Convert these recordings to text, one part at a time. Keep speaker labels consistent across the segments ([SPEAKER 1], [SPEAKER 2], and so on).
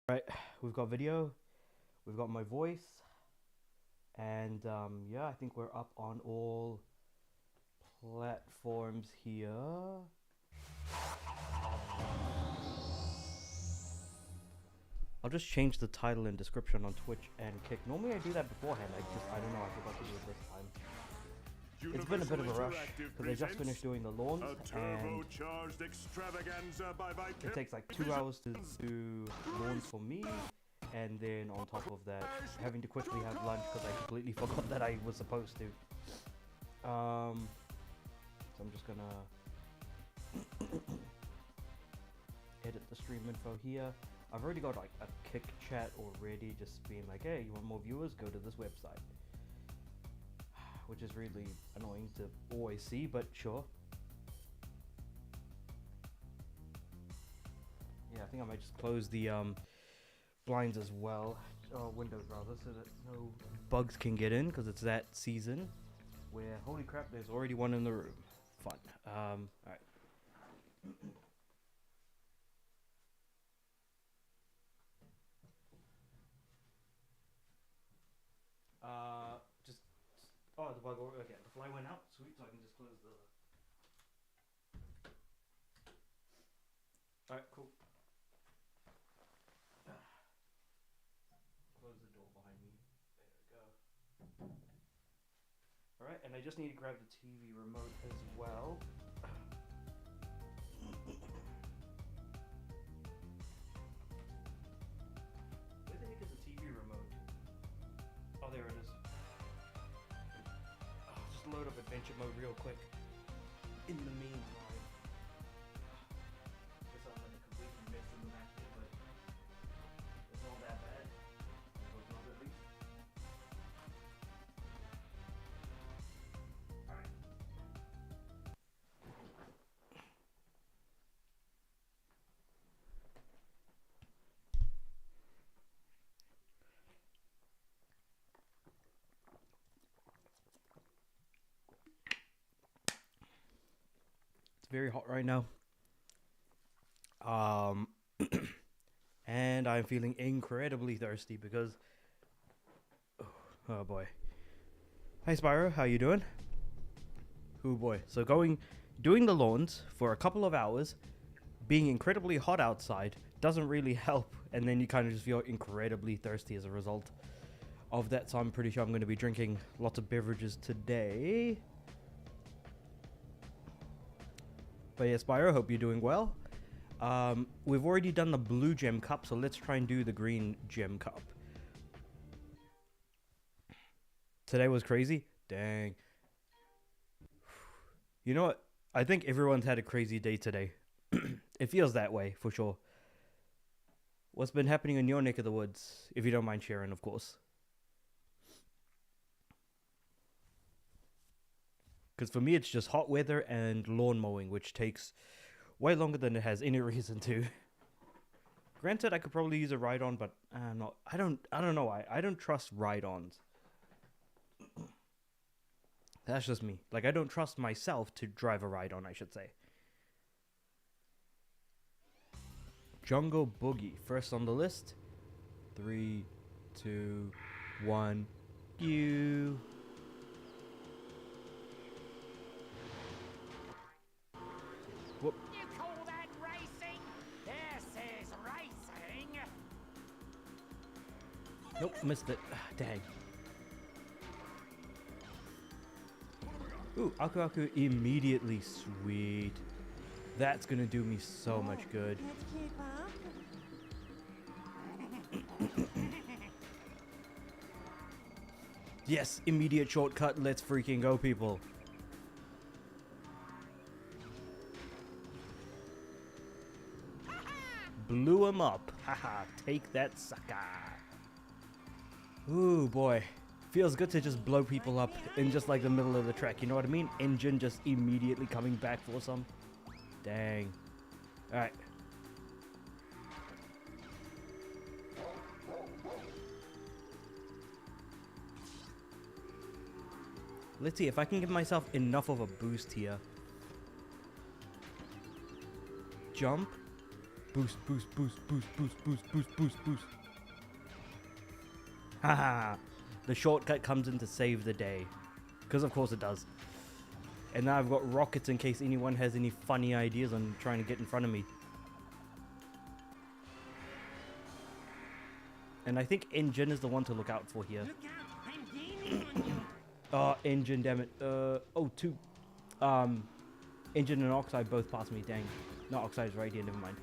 [SPEAKER 1] Right, we've got video, we've got my voice, and yeah, I think we're up on all platforms here. I'll just change the title and description on Twitch and Kick. Normally I do that beforehand, I don't know, I forgot to do it this time. It's been a bit of a rush, because I just finished doing the lawns, and it takes like 2 hours to do lawns for me, and then on top of that, having to quickly have lunch because I completely forgot that I was supposed to. So I'm just gonna edit the stream info here. I've already got like a Kick chat already, just being like, hey, you want more viewers? Go to this website. Which is really annoying to always see, but sure. Yeah, I think I might just close the blinds as well, windows rather, so that no bugs can get in, because it's that season where, holy crap, there's already one in the room. Fun. Alright. Just, oh, the bug, okay, the fly went out, sweet, so I can just close the... Alright, cool. Close the door behind me. There we go. Alright, and I just need to grab the TV remote as well. Where the heck is the TV remote? Oh, there it is. Oh, just load up adventure mode real quick. In the meantime. Guess I'm like a complete mess in the back here, but it's not that bad. I hope not, at least. Alright. It's very hot right now. And I'm feeling incredibly thirsty because... Oh boy. Hi Spyro, how you doing? Oh boy. So doing the lawns for a couple of hours, being incredibly hot outside, doesn't really help. And then you kind of just feel incredibly thirsty as a result of that. So I'm pretty sure I'm going to be drinking lots of beverages today. But yeah, Spyro, hope you're doing well. We've already done the blue gem cup, so let's try and do the green gem cup. Today was crazy? Dang. You know what? I think everyone's had a crazy day today. It feels that way, for sure. What's been happening in your neck of the woods? If you don't mind sharing, of course. Because for me, it's just hot weather and lawn mowing, which takes way longer than it has any reason to. Granted, I could probably use a ride-on, but I don't know why. I don't trust ride-ons. That's just me. Like, I don't trust myself to drive a ride-on, I should say. Jungle Boogie, first on the list. 3, 2, 1, you. Whoop.
[SPEAKER 2] You call that racing? This is racing.
[SPEAKER 1] Nope, missed it. Dang. Ooh, Aku Aku immediately. Sweet. That's gonna do me so much good. Yes, immediate shortcut. Let's freaking go, people. Blew him up. Haha, take that, sucker. Ooh, boy. Feels good to just blow people up in just like the middle of the track, you know what I mean? Engine just immediately coming back for some. Dang. Alright. Let's see if I can give myself enough of a boost here. Jump. Boost, boost, boost, boost, boost, boost, boost, boost, boost. Haha. The shortcut comes in to save the day. Because of course it does. And now I've got rockets in case anyone has any funny ideas on trying to get in front of me. And I think engine is the one to look out for here.
[SPEAKER 2] Look out! I'm gaining on you.
[SPEAKER 1] Oh, engine, damn it. Oh, two. Engine and oxide both passed me, dang. No, oxide's right here, never mind.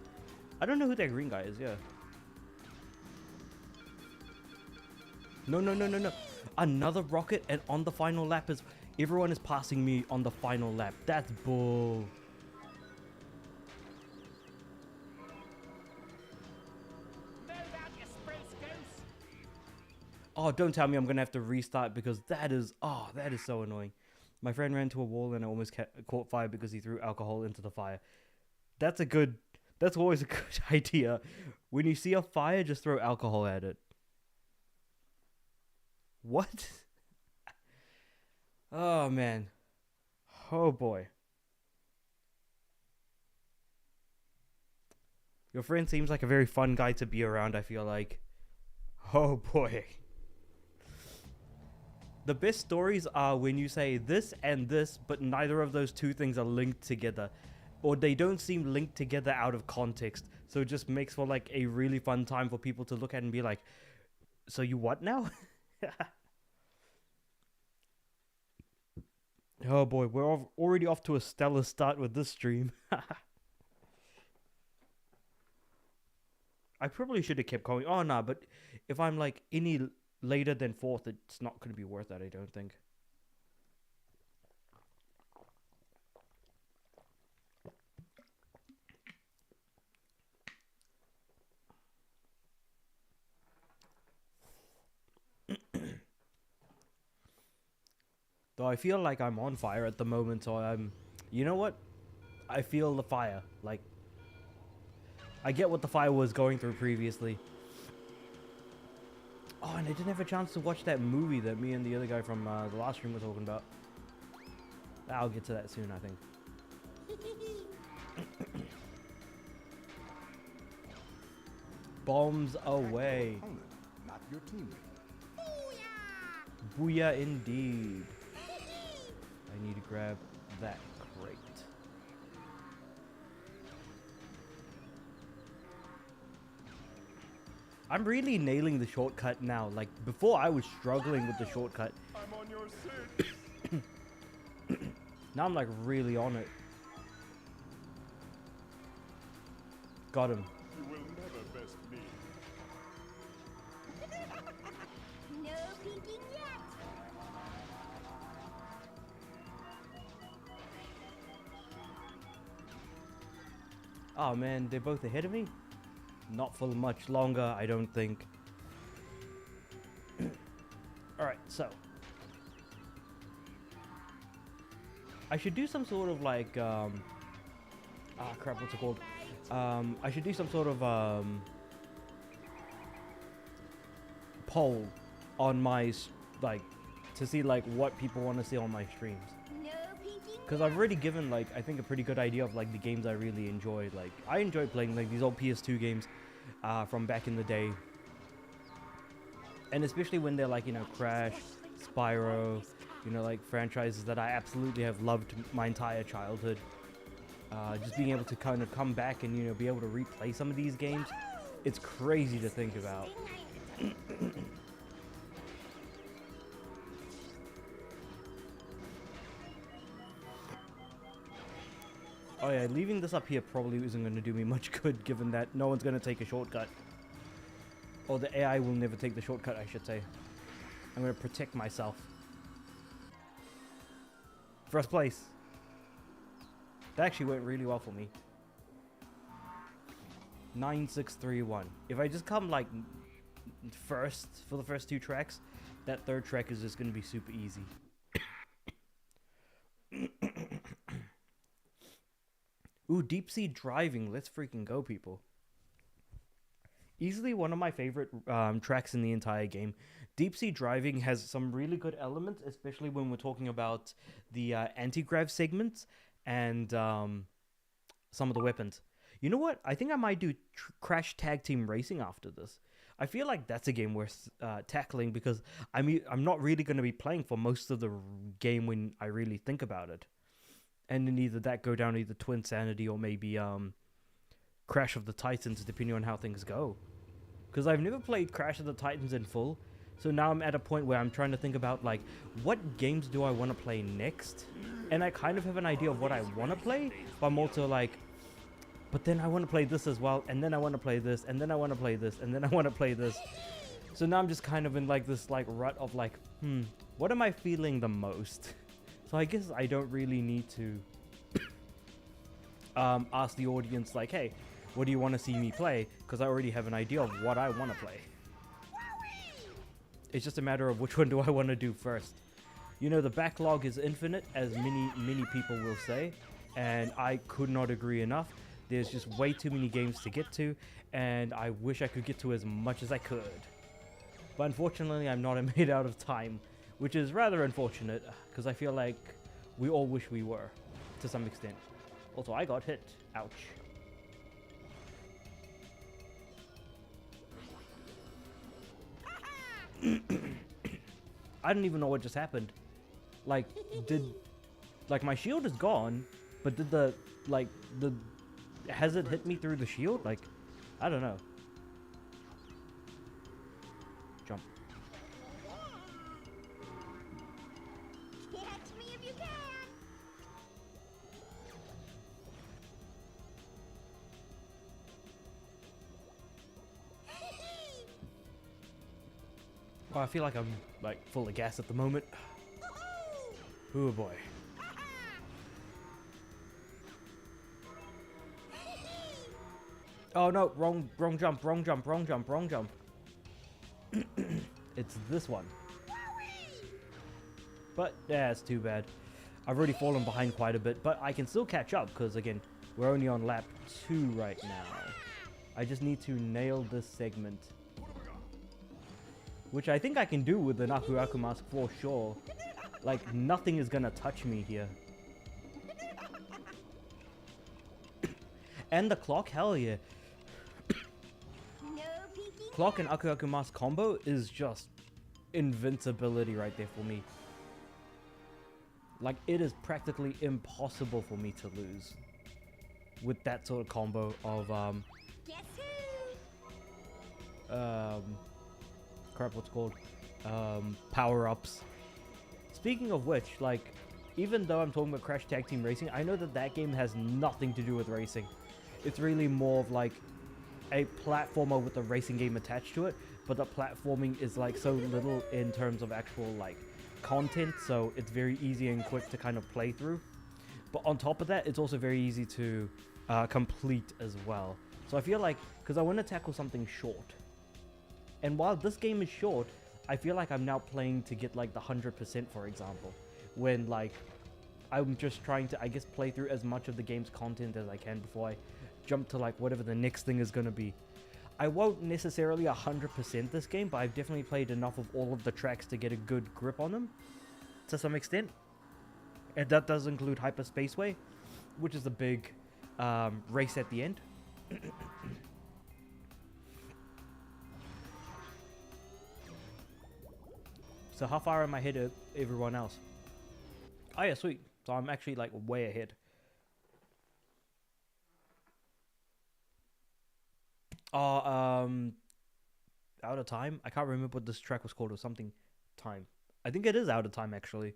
[SPEAKER 1] I don't know who that green guy is, yeah. No, no, no, no, no. Another rocket, and on the final lap is... Everyone is passing me on the final lap. That's bull.
[SPEAKER 2] Move out, you spruce goose.
[SPEAKER 1] Oh, don't tell me I'm going to have to restart because that is... Oh, that is so annoying. My friend ran to a wall and I almost caught fire because he threw alcohol into the fire. That's a good... That's always a good idea. When you see a fire, just throw alcohol at it. What? Oh, man. Oh, boy. Your friend seems like a very fun guy to be around, I feel like. Oh, boy. The best stories are when you say this and this, but neither of those two things are linked together. Or they don't seem linked together out of context. So it just makes for like a really fun time for people to look at and be like, so you what now? Oh boy, we're already off to a stellar start with this stream. I probably should have kept going. Oh, nah, but if I'm like any later than 4th, it's not going to be worth that, I don't think. Though I feel like I'm on fire at the moment, so I'm... You know what? I feel the fire. Like, I get what the fire was going through previously. Oh, and I didn't have a chance to watch that movie that me and the other guy from the last stream were talking about. I'll get to that soon, I think. Bombs away.
[SPEAKER 3] Opponent, not your teammate.
[SPEAKER 1] Booyah indeed. I need to grab that crate. I'm really nailing the shortcut now. Like, before I was struggling with the shortcut.
[SPEAKER 3] I'm on your 6.
[SPEAKER 1] Now I'm like really on it. Got him.
[SPEAKER 3] You will never best me.
[SPEAKER 4] No peeking yet.
[SPEAKER 1] Oh man, they're both ahead of me? Not for much longer, I don't think. Alright, so. I should do some sort of like, crap, what's it called? I should do some sort of, poll on my, like, to see like what people want to see on my streams.
[SPEAKER 4] No peeking.
[SPEAKER 1] Because I've already given, like, I think a pretty good idea of, like, the games I really enjoyed. Like, I enjoy playing, like, these old PS2 games from back in the day. And especially when they're, like, you know, Crash, Spyro, you know, like, franchises that I absolutely have loved my entire childhood. Just being able to kind of come back and, you know, be able to replay some of these games. It's crazy to think about. Oh yeah, leaving this up here probably isn't going to do me much good, given that no one's going to take a shortcut. Or the AI will never take the shortcut, I should say. I'm going to protect myself. First place. That actually went really well for me. 9631. If I just come like first for the first 2 tracks, that 3rd track is just going to be super easy. Ooh, deep sea driving. Let's freaking go, people. Easily one of my favorite tracks in the entire game. Deep sea driving has some really good elements, especially when we're talking about the anti-grav segments and some of the weapons. You know what? I think I might do Crash Tag Team Racing after this. I feel like that's a game worth tackling because I'm not really going to be playing for most of the game when I really think about it. And then either that go down either Twin Sanity or maybe Crash of the Titans, depending on how things go. Because I've never played Crash of the Titans in full, so now I'm at a point where I'm trying to think about, like, what games do I want to play next? And I kind of have an idea of what I want to play, but I'm also like, but then I want to play this as well, and then I want to play this, and then I want to play this, and then I want to play this. So now I'm just kind of in, like, this, like, rut of, like, what am I feeling the most? So I guess I don't really need to ask the audience, like, hey, what do you want to see me play? Because I already have an idea of what I want to play. It's just a matter of which one do I want to do first. You know, the backlog is infinite, as many people will say, and I could not agree enough. There's just way too many games to get to, and I wish I could get to as much as I could. But unfortunately, I'm not made out of time, which is rather unfortunate, because I feel like we all wish we were, to some extent. Also, I got hit. Ouch. I don't even know what just happened. Like, my shield is gone, but has it hit me through the shield? Like, I don't know. Jump.
[SPEAKER 4] Catch me if you can.
[SPEAKER 1] Well, I feel like I'm, like, full of gas at the moment. Oh boy. Oh no, wrong jump. It's this one. But, yeah, it's too bad. I've already fallen behind quite a bit, but I can still catch up, because, again, we're only on lap 2 right now. I just need to nail this segment. Which I think I can do with an Aku Aku mask for sure. Like, nothing is gonna touch me here. And the clock, hell yeah.
[SPEAKER 4] No peeking.
[SPEAKER 1] Clock and Aku Aku mask combo is just invincibility right there for me. Like, it is practically impossible for me to lose with that sort of combo of
[SPEAKER 4] Guess who?
[SPEAKER 1] crap, what's it called? Power-ups. Speaking of which, like, even though I'm talking about Crash Tag Team Racing, I know that that game has nothing to do with racing. It's really more of, like, a platformer with a racing game attached to it, but the platforming is, like, so little in terms of actual, like, content, so it's very easy and quick to kind of play through. But on top of that, it's also very easy to complete as well. So I feel like, because I want to tackle something short. And while this game is short, I feel like I'm now playing to get, like, the 100%, for example. When, like, I'm just trying to, I guess, play through as much of the game's content as I can before I jump to, like, whatever the next thing is going to be. I won't necessarily 100% this game, but I've definitely played enough of all of the tracks to get a good grip on them, to some extent. And that does include Hyper Spaceway, which is the big race at the end. So how far am I ahead of everyone else? Oh yeah, sweet. So I'm actually, like, way ahead. Oh, Out of Time? I can't remember what this track was called, or something time. I think it is Out of Time, actually.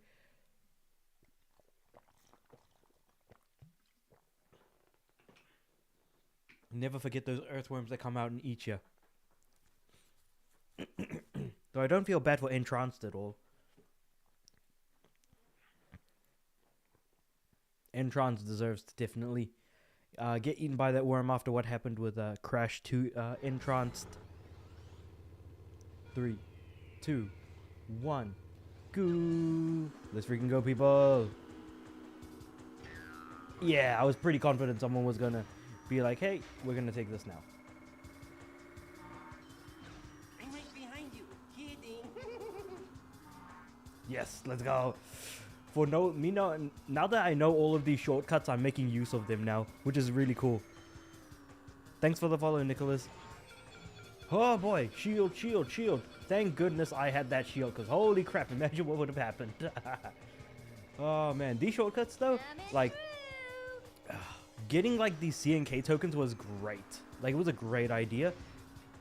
[SPEAKER 1] Never forget those earthworms that come out and eat you. Though I don't feel bad for Entranced at all. Entranced deserves to definitely get eaten by that worm after what happened with Crash 2 Entranced. 3, 2, 1, go! Let's freaking go, people! Yeah, I was pretty confident someone was gonna be like, hey, we're gonna take this now.
[SPEAKER 2] I'm right behind you. Kidding.
[SPEAKER 1] Yes, let's go. Now that I know all of these shortcuts, I'm making use of them now, which is really cool. Thanks for the follow, Nicholas. Oh boy, shield, shield, shield. Thank goodness I had that shield, because holy crap, imagine what would have happened. Oh man, these shortcuts though, like, getting like these C and K tokens was great. Like, it was a great idea,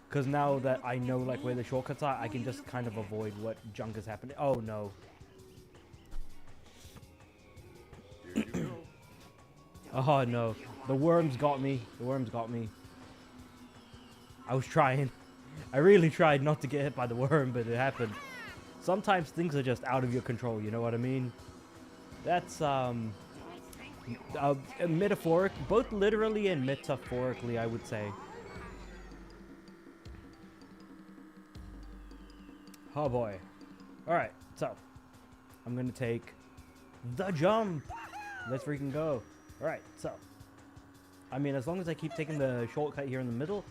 [SPEAKER 1] because now that I know like where the shortcuts are, I can just kind of avoid what junk is happening. Oh no.
[SPEAKER 3] Here you go.
[SPEAKER 1] Oh no, the worms got me. The worms got me. I was trying. I really tried not to get hit by the worm, but it happened. Sometimes things are just out of your control, you know what I mean? That's, metaphoric, both literally and metaphorically, I would say. Oh boy. Alright, so, I'm gonna take the jump. Let's freaking go. Alright, so, I mean, as long as I keep taking the shortcut here in the middle,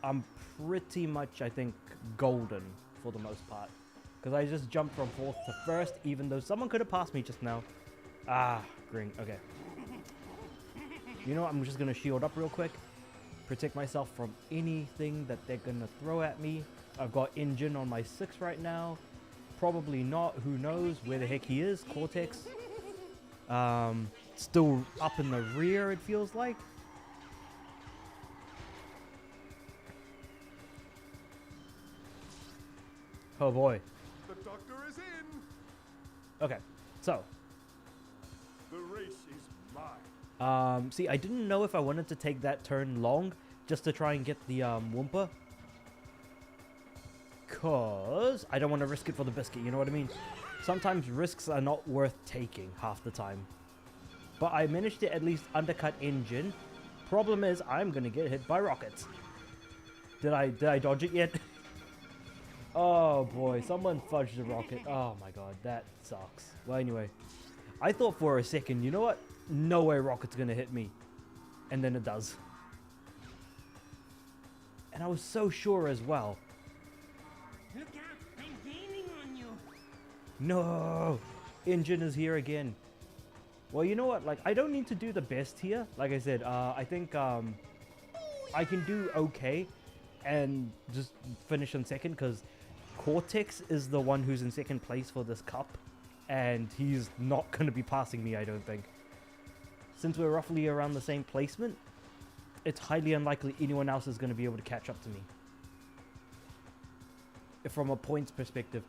[SPEAKER 1] I'm pretty much, I think, golden for the most part. Because I just jumped from 4th to 1st, even though someone could have passed me just now. Ah, green. Okay. You know what? I'm just going to shield up real quick. Protect myself from anything that they're going to throw at me. I've got engine on my 6 right now. Probably not. Who knows where the heck he is. Cortex. Still up in the rear, it feels like. Oh boy.
[SPEAKER 3] The doctor is in.
[SPEAKER 1] Okay, so.
[SPEAKER 3] The race is mine.
[SPEAKER 1] See, I didn't know if I wanted to take that turn long just to try and get the Wumpa. Cause I don't want to risk it for the biscuit, you know what I mean? Sometimes risks are not worth taking half the time. But I managed to at least undercut engine. Problem is, I'm gonna get hit by rockets. Did I dodge it yet? Oh boy, someone fudged the rocket. Oh my god, that sucks. Well, anyway, I thought for a second, you know what? No way rocket's gonna hit me. And then it does. And I was so sure as well.
[SPEAKER 2] Look out! I'm gaining on you.
[SPEAKER 1] No! Engine is here again. Well, you know what? Like, I don't need to do the best here. Like I said, I think I can do okay and just finish in second because Cortex is the one who's in second place for this cup. And he's not going to be passing me, I don't think. Since we're roughly around the same placement, it's highly unlikely anyone else is going to be able to catch up to me. From a points perspective.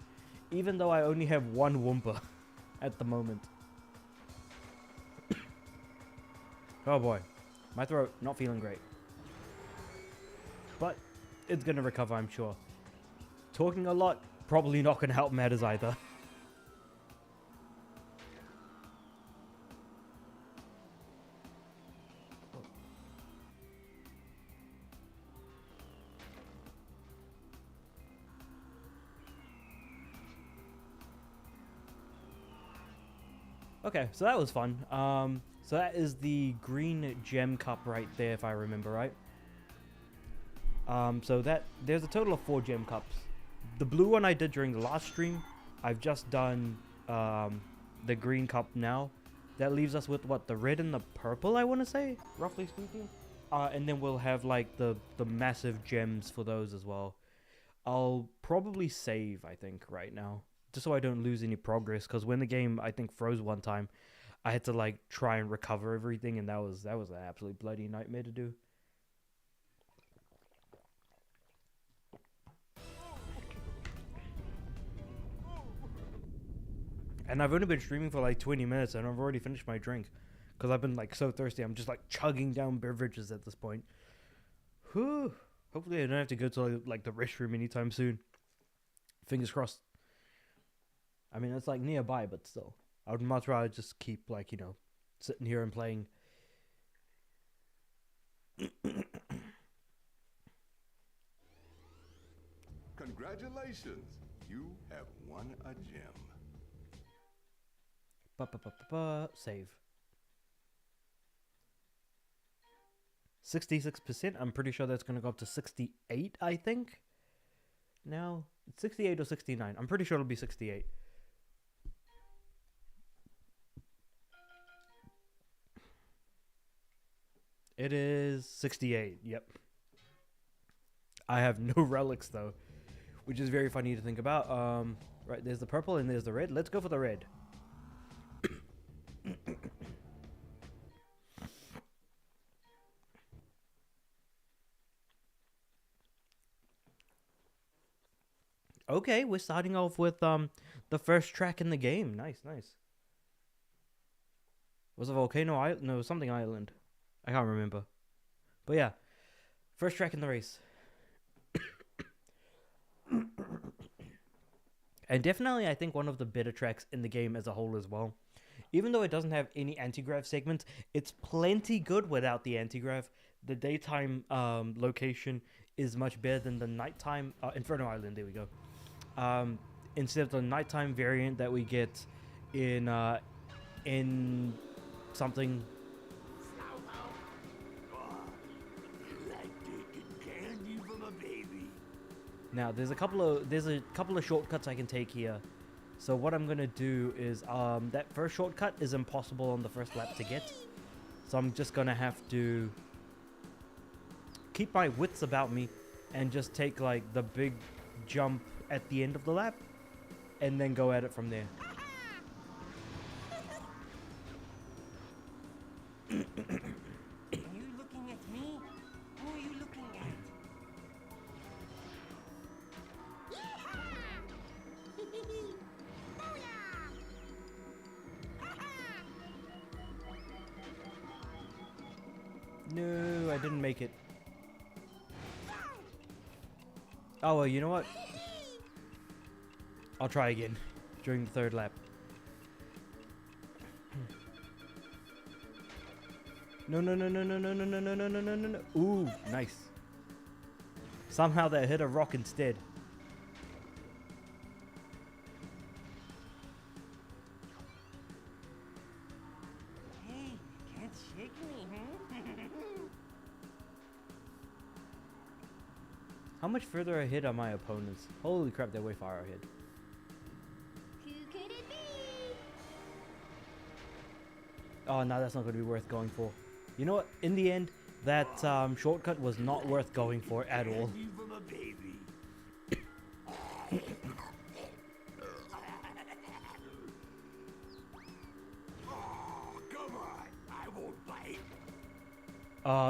[SPEAKER 1] Even though I only have one Wumpa at the moment. Oh boy. My throat, not feeling great. But it's going to recover, I'm sure. Talking a lot, probably not going to help matters either. Okay, so that was fun. So that is the green gem cup right there, if I remember right. So that there's a total of 4 gem cups. The blue one I did during the last stream. I've just done the green cup now. That leaves us with what, the red and the purple, I want to say, roughly speaking. And then we'll have like the massive gems for those as well. I'll probably save, I think, right now. Just so I don't lose any progress, because when the game, I think, froze one time, I had to, like, try and recover everything, and that was an absolute bloody nightmare to do. And I've only been streaming for, like, 20 minutes, and I've already finished my drink, because I've been, like, so thirsty. I'm just, like, chugging down beverages at this point. Whew. Hopefully I don't have to go to, like, the restroom anytime soon. Fingers crossed. I mean, it's like nearby, but still. I would much rather just keep, like, you know, sitting here and playing.
[SPEAKER 3] Congratulations. You have won a gem.
[SPEAKER 1] Save. 66%. I'm pretty sure that's going to go up to 68, I think. Now, it's 68 or 69. I'm pretty sure it'll be 68. It is 68. Yep. I have no relics though, which is very funny to think about. Right, there's the purple and there's the red. Let's go for the red. Okay, we're starting off with the first track in the game. Nice, nice. Was it Volcano Island? No, something island. I can't remember. But yeah, first track in the race. And definitely, I think one of the better tracks in the game as a whole as well. Even though it doesn't have any anti-grav segments, it's plenty good without the anti-grav. The daytime location is much better than the nighttime Inferno Island. There we go. Instead of the nighttime variant that we get in something. Now there's a couple of shortcuts I can take here. So what I'm gonna do is that first shortcut is impossible on the first lap to get. So I'm just gonna have to keep my wits about me and just take like the big jump at the end of the lap and then go at it from there.
[SPEAKER 2] Are you looking at me? Who are you looking at?
[SPEAKER 1] No, I didn't make it. Oh, well, you know what? I'll try again during the third lap. No, no, no, no, no, no, no, no, no, no, no, no, no, no. Ooh, nice. Somehow that hit a rock instead.
[SPEAKER 2] Hey, can't shake me,
[SPEAKER 1] How much further ahead are my opponents? Holy crap, they're way far ahead.
[SPEAKER 4] Who could it be?
[SPEAKER 1] Oh, no, that's not going to be worth going for. You know what? In the end, that shortcut was not worth going for at all.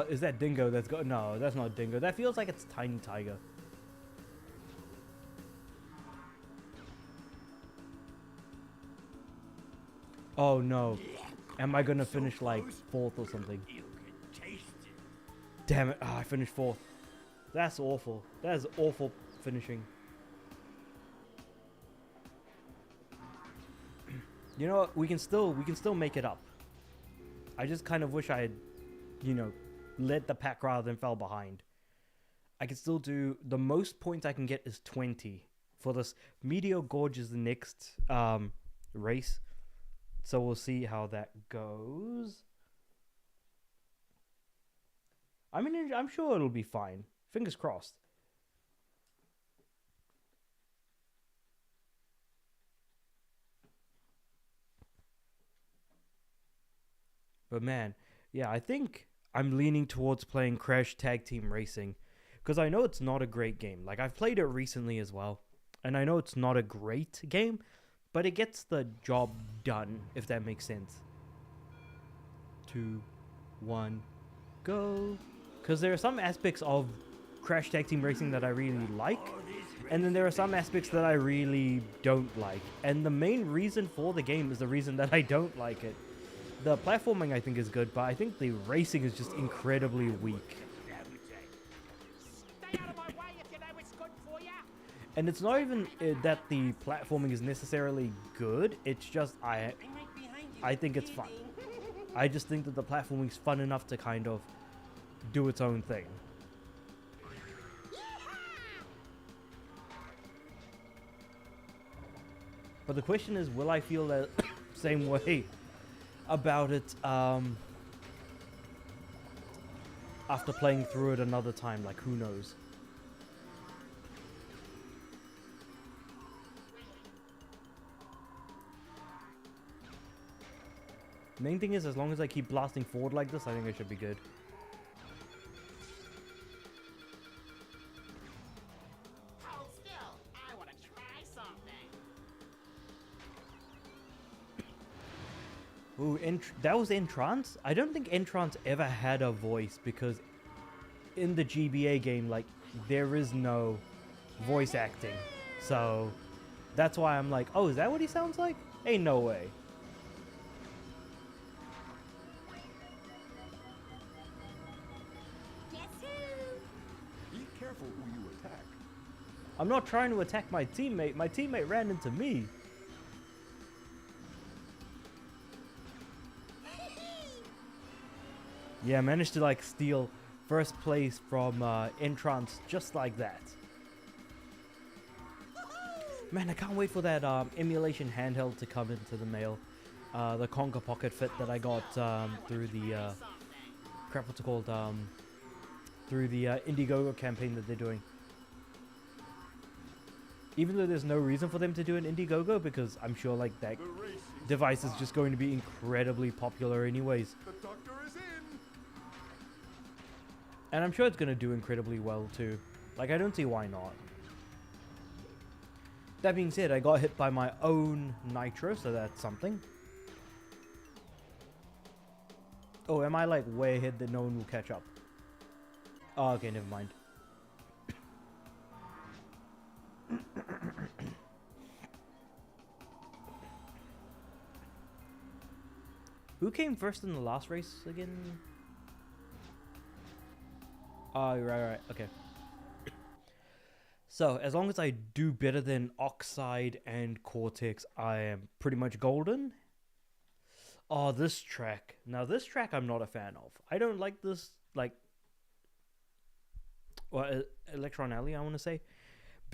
[SPEAKER 1] Is that Dingo that's got... No, that's not Dingo. That feels like it's Tiny Tiger. Oh, no. Am I gonna finish, like, 4th or something? Damn it. Oh, I finished 4th. That's awful. That is awful finishing. You know what? We can still make it up. I just kind of wish I had, you know, led the pack rather than fell behind. I can still do... The most points I can get is 20 for this. Meteor Gorge is the next race. So we'll see how that goes. I mean, I'm sure it'll be fine. Fingers crossed. But man, yeah, I think I'm leaning towards playing Crash Tag Team Racing. Because I know it's not a great game. Like, I've played it recently as well. And I know it's not a great game. But it gets the job done, if that makes sense. 2, 1, go. Because there are some aspects of Crash Tag Team Racing that I really like. And then there are some aspects that I really don't like. And the main reason for the game is the reason that I don't like it. The platforming, I think, is good, but I think the racing is just incredibly weak.
[SPEAKER 2] Stay out of my way if you know it's good for ya.
[SPEAKER 1] And it's not even that the platforming is necessarily good. It's just
[SPEAKER 2] I'm right behind you.
[SPEAKER 1] I think it's fun. I just think that the platforming's fun enough to kind of do its own thing. But the question is, will I feel the same way about it after playing through it another time? Like, who knows? Main thing is, as long as I keep blasting forward like this, I think I should be good. Ooh, that was Entrance? I don't think Entrance ever had a voice because in the GBA game, like, there is no voice acting. So that's why I'm like, oh, is that what he sounds like? Ain't no way.
[SPEAKER 4] Guess who?
[SPEAKER 3] Be careful who you attack.
[SPEAKER 1] I'm not trying to attack my teammate. My teammate ran into me. Yeah, I managed to like steal first place from Entrance just like that. Man, I can't wait for that emulation handheld to come into the mail. The Conker Pocket Fit that I got through the crap, what's it called? Through the Indiegogo campaign that they're doing. Even though there's no reason for them to do an Indiegogo, because I'm sure like that
[SPEAKER 3] The race is
[SPEAKER 1] device is just going to be incredibly popular anyways.
[SPEAKER 3] The doctor is in.
[SPEAKER 1] And I'm sure it's going to do incredibly well too. Like, I don't see why not. That being said, I got hit by my own Nitro, so that's something. Oh, am I like way ahead that no one will catch up? Oh, okay, never mind. Who came first in the last race again? Oh, right, okay. So, as long as I do better than Oxide and Cortex, I am pretty much golden. Oh, this track. Now, this track I'm not a fan of. I don't like this, like... Well, Electron Alley, I want to say.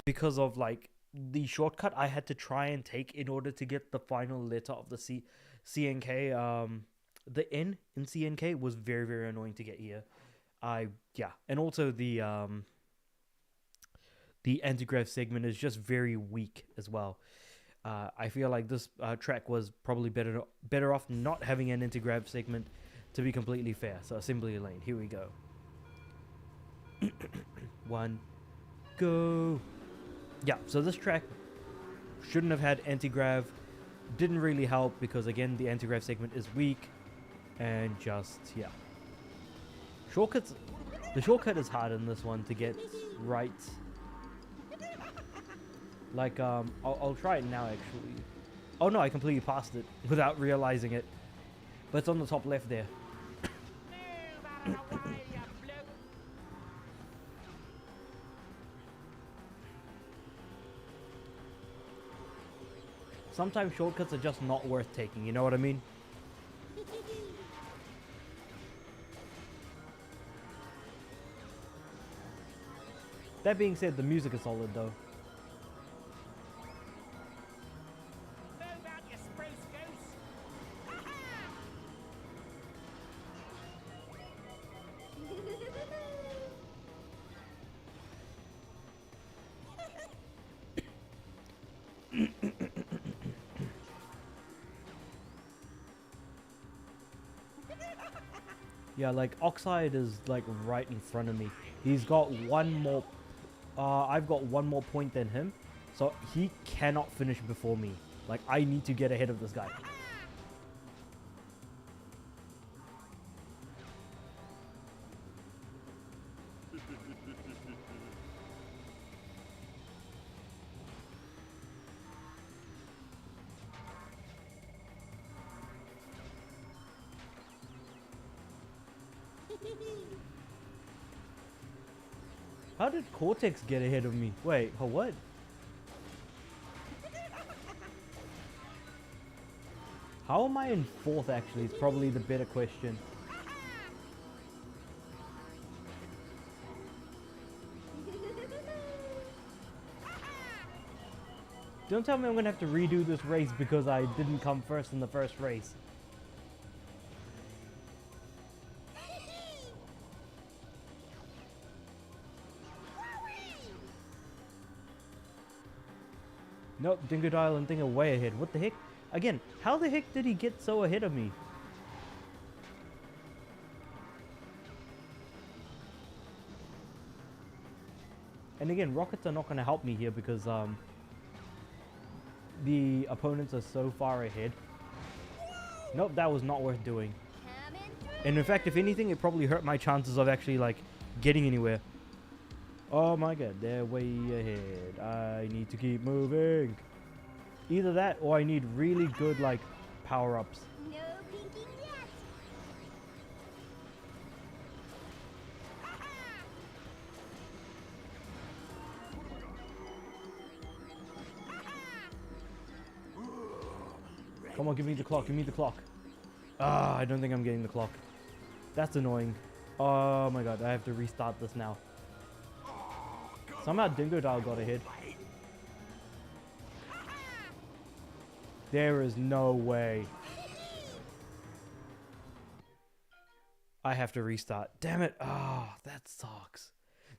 [SPEAKER 1] Because of, like, the shortcut I had to try and take in order to get the final letter of the CNK. The N in CNK was very, very annoying to get here. Yeah. And also the anti-grav segment is just very weak as well. I feel like this track was probably better off not having an anti-grav segment, to be completely fair. So assembly lane, here we go. One, go. Yeah, so this track shouldn't have had anti-grav. Didn't really help because, again, the anti-grav segment is weak. And just, yeah. Shortcuts. The shortcut is hard in this one to get right. Like, I'll try it now, actually. Oh, no, I completely passed it without realizing it. But it's on the top left there.
[SPEAKER 2] Move out of the way, you bloke.
[SPEAKER 1] Sometimes shortcuts are just not worth taking, you know what I mean? That being said, the music is solid though.
[SPEAKER 2] Move out, you spruce goose.
[SPEAKER 1] Yeah, like Oxide is like right in front of me. He's got one more. I've got one more point than him, so he cannot finish before me. Like, I need to get ahead of this guy. How did Cortex get ahead of me? Wait, what? How am I in fourth, actually, is probably the better question. Don't tell me I'm gonna have to redo this race because I didn't come first in the first race. Nope, Dingodile and Thing are way ahead. What the heck? Again, how the heck did he get so ahead of me? And again, rockets are not going to help me here because the opponents are so far ahead. Nope, that was not worth doing.
[SPEAKER 4] Coming through.
[SPEAKER 1] And in fact, if anything, it probably hurt my chances of actually, like, getting anywhere. Oh my god, they're way ahead. I need to keep moving. Either that, or I need really good, like, power-ups.
[SPEAKER 4] No peeking yet.
[SPEAKER 1] Come on, give me the clock, give me the clock. Ah, I don't think I'm getting the clock. That's annoying. Oh my god, I have to restart this now. Somehow Dingo Dial got ahead. There is no way. I have to restart. Damn it. Ah, that sucks.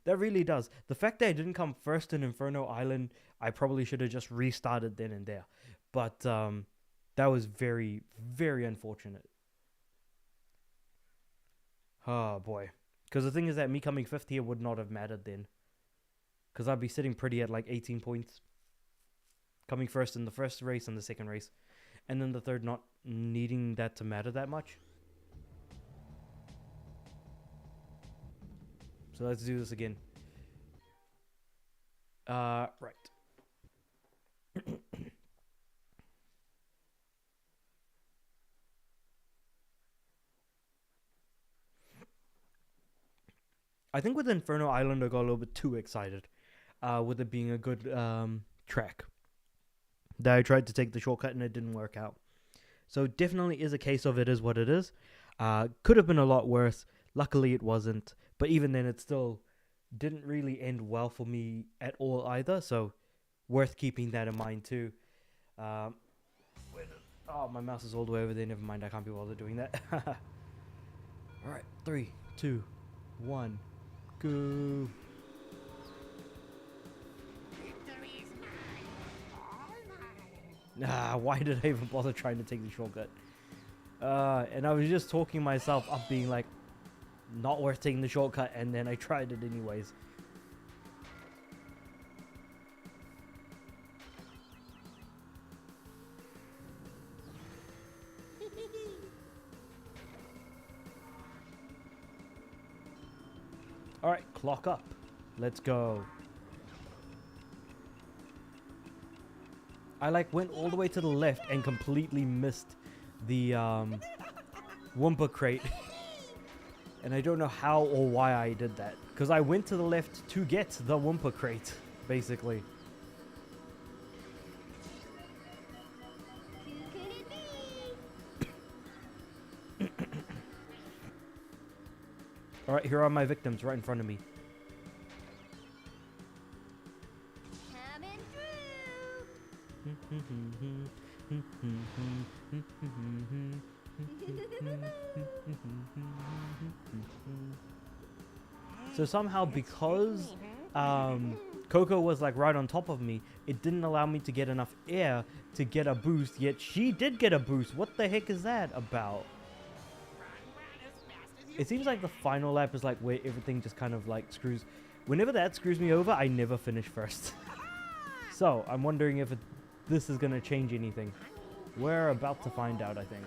[SPEAKER 1] That really does. The fact that I didn't come first in Inferno Island, I probably should have just restarted then and there. But that was very, very unfortunate. Oh boy. Because the thing is that me coming 5th here would not have mattered then. Because I'd be sitting pretty at like 18 points. Coming first in the first race and the second race. And then the third not needing that to matter that much. So let's do this again. Right. I think with Inferno Island I got a little bit too excited. With it being a good track. That I tried to take the shortcut and it didn't work out. So definitely is a case of it is what it is. Could have been a lot worse. Luckily it wasn't. But even then it still didn't really end well for me at all either. So worth keeping that in mind too. Oh, my mouse is all the way over there. Never mind, I can't be bothered doing that. Alright, 3, 2, 1, go.
[SPEAKER 2] Victory is mine. All mine.
[SPEAKER 1] Nah, why did I even bother trying to take the shortcut? And I was just talking myself up being like, not worth taking the shortcut, and then I tried it anyways. Alright, clock up. Let's go. I like went all the way to the left and completely missed the Wumpa crate. And I don't know how or why I did that. Because I went to the left to get the Wumpa crate, basically.
[SPEAKER 4] Who could it be?
[SPEAKER 1] Alright, here are my victims right in front of me.
[SPEAKER 4] Coming
[SPEAKER 1] So somehow, because Coco was like right on top of me, it didn't allow me to get enough air to get a boost, yet she did get a boost. What the heck is that about? It seems like the final lap is like where everything just kind of like screws. Whenever that screws me over, I never finish first. So I'm wondering if this is going to change anything. We're about to find out, I think.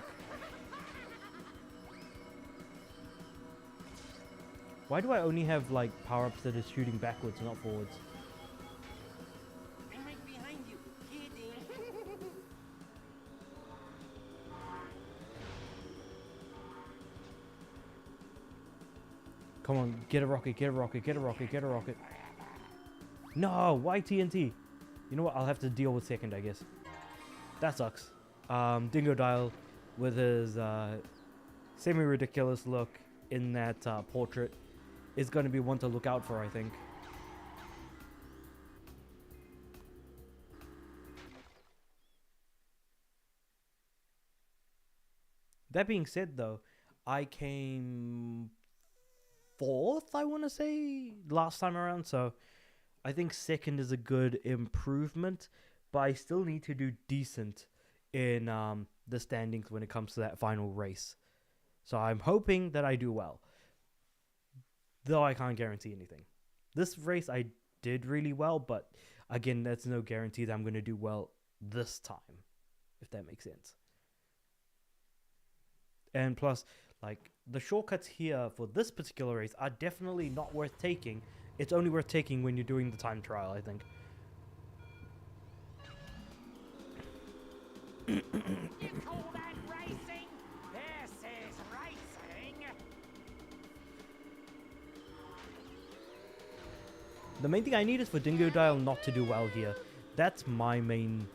[SPEAKER 1] Why do I only have like power-ups that is shooting backwards, not forwards?
[SPEAKER 2] I'm right behind you. Kidding.
[SPEAKER 1] Come on, get a rocket, get a rocket, get a rocket, get a rocket. No, why TNT? You know what, I'll have to deal with second, I guess. That sucks. Dingo Dial with his semi-ridiculous look in that portrait is going to be one to look out for, I think. That being said, though, I came 4th, I want to say, last time around. So I think second is a good improvement, but I still need to do decent in the standings when it comes to that final race. So I'm hoping that I do well, though I can't guarantee anything. This race I did really well, but again, that's no guarantee that I'm going to do well this time, if that makes sense. And plus, like, the shortcuts here for this particular race are definitely not worth taking. It's only worth taking when you're doing the time trial, I think.
[SPEAKER 2] You call that racing? This is racing.
[SPEAKER 1] The main thing I need is for Dingodile not to do well here. That's my main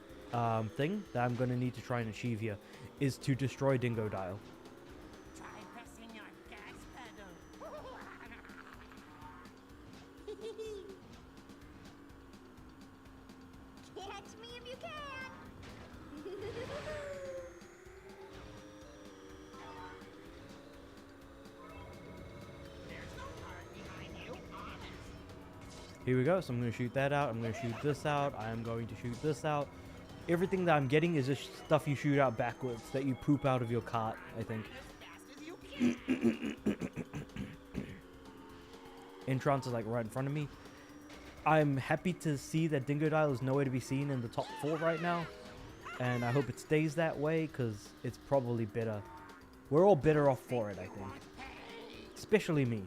[SPEAKER 1] thing that I'm going to need to try and achieve here, is to destroy Dingodile.
[SPEAKER 2] Try pressing your gas pedal.
[SPEAKER 4] Catch me if you can.
[SPEAKER 2] There's no cart behind you, honest.
[SPEAKER 1] Here we go. So I'm going to shoot that out. I'm going to shoot this out. I am going to shoot this out. Everything that I'm getting is just stuff you shoot out backwards that you poop out of your cart, I think.
[SPEAKER 2] As fast as you can.
[SPEAKER 1] Entrance is like right in front of me. I'm happy to see that Dingodile is nowhere to be seen in the top 4 right now. And I hope it stays that way, because it's probably better. We're all better off for it, I think. Especially me.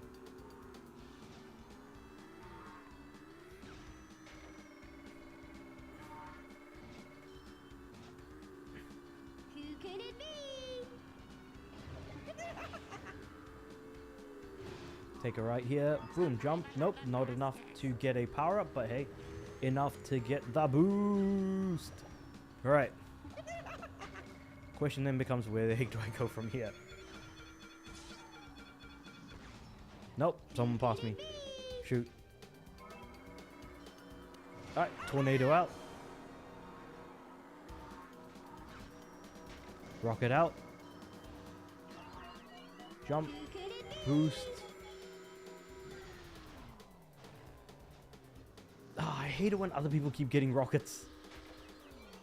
[SPEAKER 4] Who could it be?
[SPEAKER 1] Take a right here. Boom, jump. Nope, not enough to get a power up, but hey, enough to get the boost. Alright. Question then becomes, where the heck do I go from here? Nope, someone passed me. Shoot. Alright, tornado out. Rocket out. Jump.
[SPEAKER 4] Who could it be?
[SPEAKER 1] Boost. Ah, I hate it when other people keep getting rockets.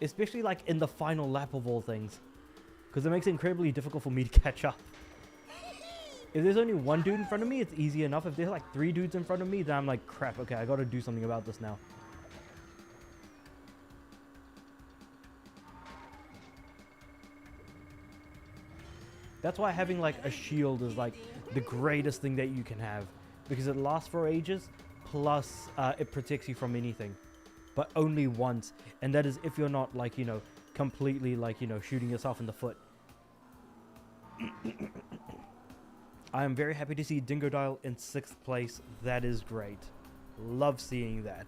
[SPEAKER 1] Especially like in the final lap of all things. Because it makes it incredibly difficult for me to catch up. If there's only one dude in front of me, it's easy enough. If there's like 3 dudes in front of me, then I'm like, crap, okay, I gotta do something about this now. That's why having like a shield is like the greatest thing that you can have. Because it lasts for ages, plus it protects you from anything. But only once. And that is if you're not like, you know, completely like, you know, shooting yourself in the foot. I am very happy to see Dingodile in 6th place. That is great. Love seeing that.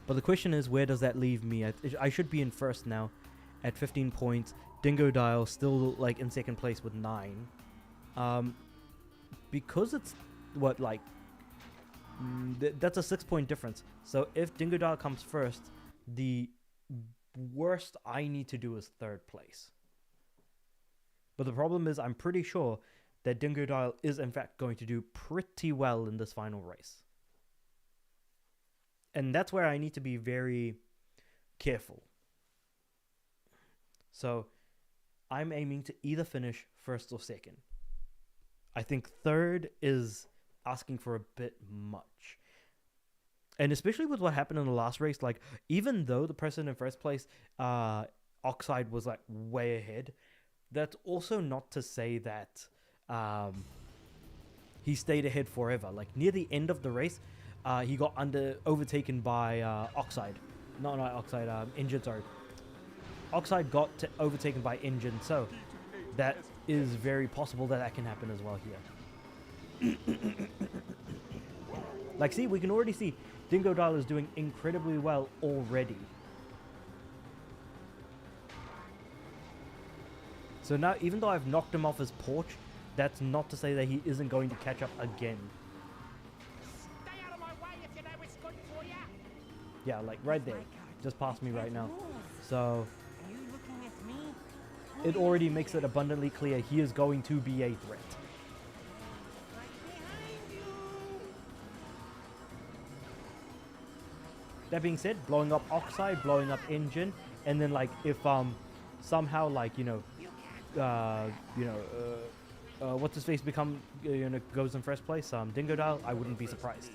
[SPEAKER 1] But the question is, where does that leave me? I should be in 1st now at 15 points. Dingodile still like in 2nd place with 9. Because it's what, like that's a 6-point difference. So if Dingodile comes 1st, the worst I need to do is 3rd place. But the problem is, I'm pretty sure that Dingodile is in fact going to do pretty well in this final race. And that's where I need to be very careful. So I'm aiming to either finish 1st or 2nd. I think 3rd is asking for a bit much. And especially with what happened in the last race, like, even though the person in 1st place, Oxide, was like way ahead, that's also not to say that he stayed ahead forever. Like, near the end of the race, he got overtaken by Oxide. Not Oxide, Engine, sorry. Oxide got overtaken by Engine, so that is very possible that that can happen as well here. Like, see, we can already see Dingodile is doing incredibly well already. So now, even though I've knocked him off his porch, that's not to say that he isn't going to catch up again.
[SPEAKER 2] Stay out of my way if you know it's good for you.
[SPEAKER 1] Yeah, like right there. Just past me right now. So
[SPEAKER 2] Are you looking at me?
[SPEAKER 1] it already makes it abundantly clear he is going to be a threat.
[SPEAKER 2] Right behind you.
[SPEAKER 1] That being said, blowing up Oxide, blowing up Engine, and then like if somehow like, you know, what's his face goes in 1st place, Dingodile, I wouldn't be surprised.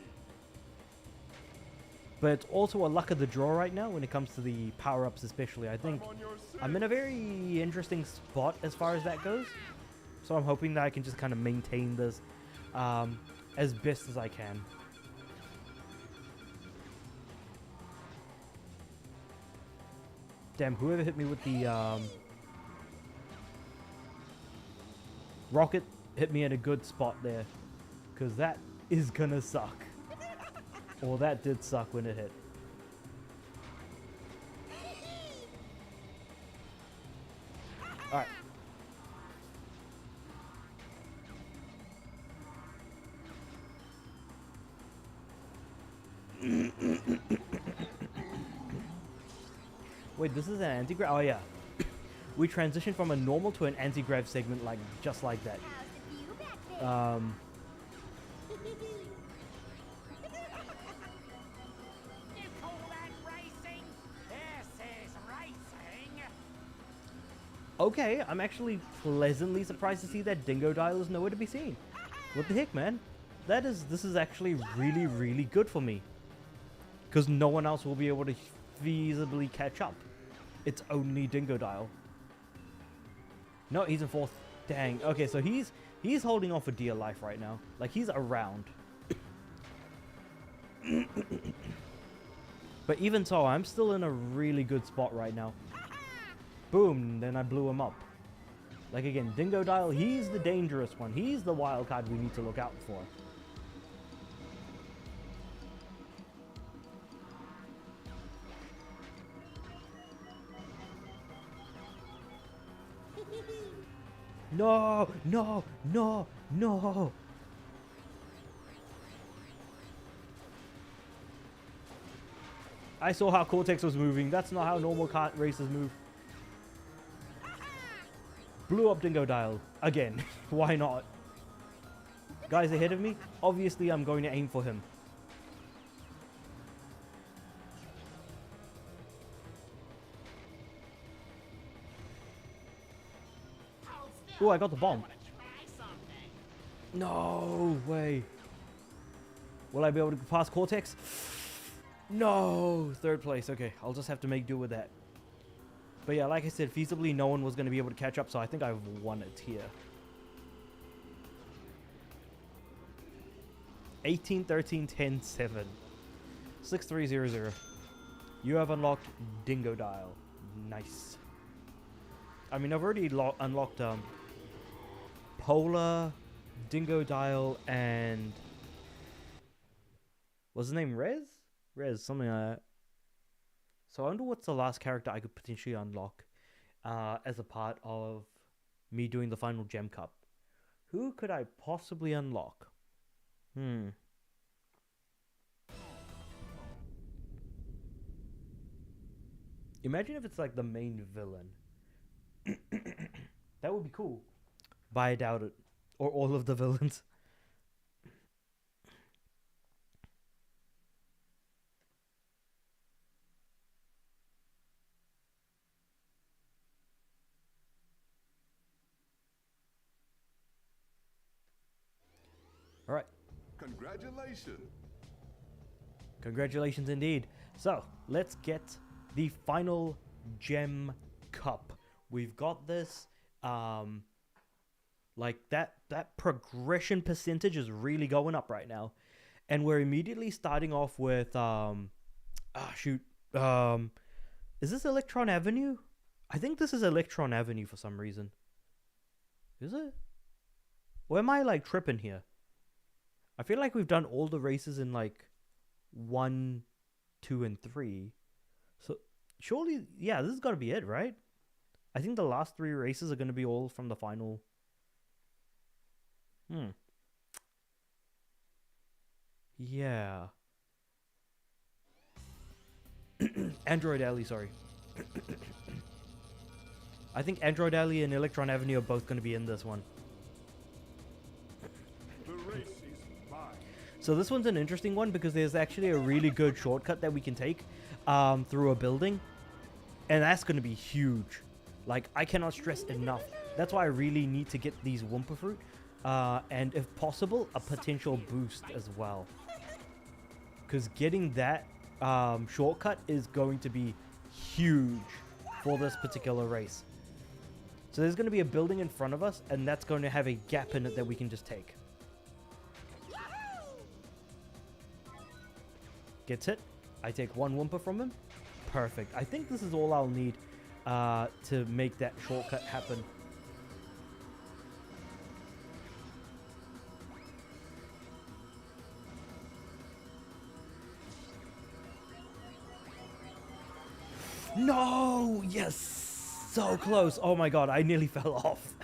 [SPEAKER 1] But it's also a luck of the draw right now when it comes to the power-ups especially. I think
[SPEAKER 3] On your six.
[SPEAKER 1] I'm in a very interesting spot as far as that goes. So I'm hoping that I can just kind of maintain this as best as I can. Damn, whoever hit me with the rocket hit me at a good spot there. Because that is gonna suck. Or that did suck when it hit. Alright. Wait, this is an anti-grav? Oh yeah. We transitioned from a normal to an anti-grav segment like just like that.
[SPEAKER 4] How's the view back there?
[SPEAKER 2] You call that racing? This is racing.
[SPEAKER 1] Okay, I'm actually pleasantly surprised to see that Dingo Dial is nowhere to be seen. What the heck, man? This is actually really, really good for me. Because no one else will be able to feasibly catch up. It's only Dingo Dial. No, he's in fourth. Dang. Okay, so he's holding on for dear life right now. Like, he's around. But even so, I'm still in a really good spot right now. Boom, then I blew him up. Like again, Dingo Dial, he's the dangerous one. He's the wild card we need to look out for. No, no, no, no. I saw how Cortex was moving. That's not how normal kart races move. Blew up Dingo Dial. Again. Why not? Guys ahead of me? Obviously, I'm going to aim for him. Oh, I got the bomb. No way. Will I be able to pass Cortex? No. Third place. Okay, I'll just have to make do with that. But yeah, like I said, feasibly no one was going to be able to catch up, so I think I've won it here. 18, 13, 10, 7. 6300. You have unlocked Dingo Dial. Nice. I mean, I've already unlocked Polar, Dingo Dial, and what's his name? Rez? Rez, something like that. So I wonder what's the last character I could potentially unlock as a part of me doing the final Gem Cup. Who could I possibly unlock? Imagine if it's like the main villain. That would be cool. But I doubt it. Or all of the villains. All right.
[SPEAKER 3] Congratulations.
[SPEAKER 1] Congratulations indeed. So, let's get the final Gem Cup. We've got this. Like that progression percentage is really going up right now. And we're immediately starting off with is this Electron Avenue? I think this is Electron Avenue for some reason. Is it? Or am I like tripping here? I feel like we've done all the races in like 1, 2, and 3. So surely, yeah, this has got to be it, right? I think the last 3 races are going to be all from the final. Yeah. Android Alley, sorry. I think Android Alley and Electron Avenue are both going to be in this one.
[SPEAKER 3] The race is mine.
[SPEAKER 1] So this one's an interesting one because there's actually a really good shortcut that we can take through a building. And that's going to be huge. Like, I cannot stress enough. That's why I really need to get these Wumpa Fruit. And if possible, a potential boost as well. Because getting that shortcut is going to be huge for this particular race. So there's going to be a building in front of us, and that's going to have a gap in it that we can just take. Gets hit. I take one Wumpa from him. Perfect. I think this is all I'll need to make that shortcut happen. No! Yes! So close. Oh my god, I nearly fell off.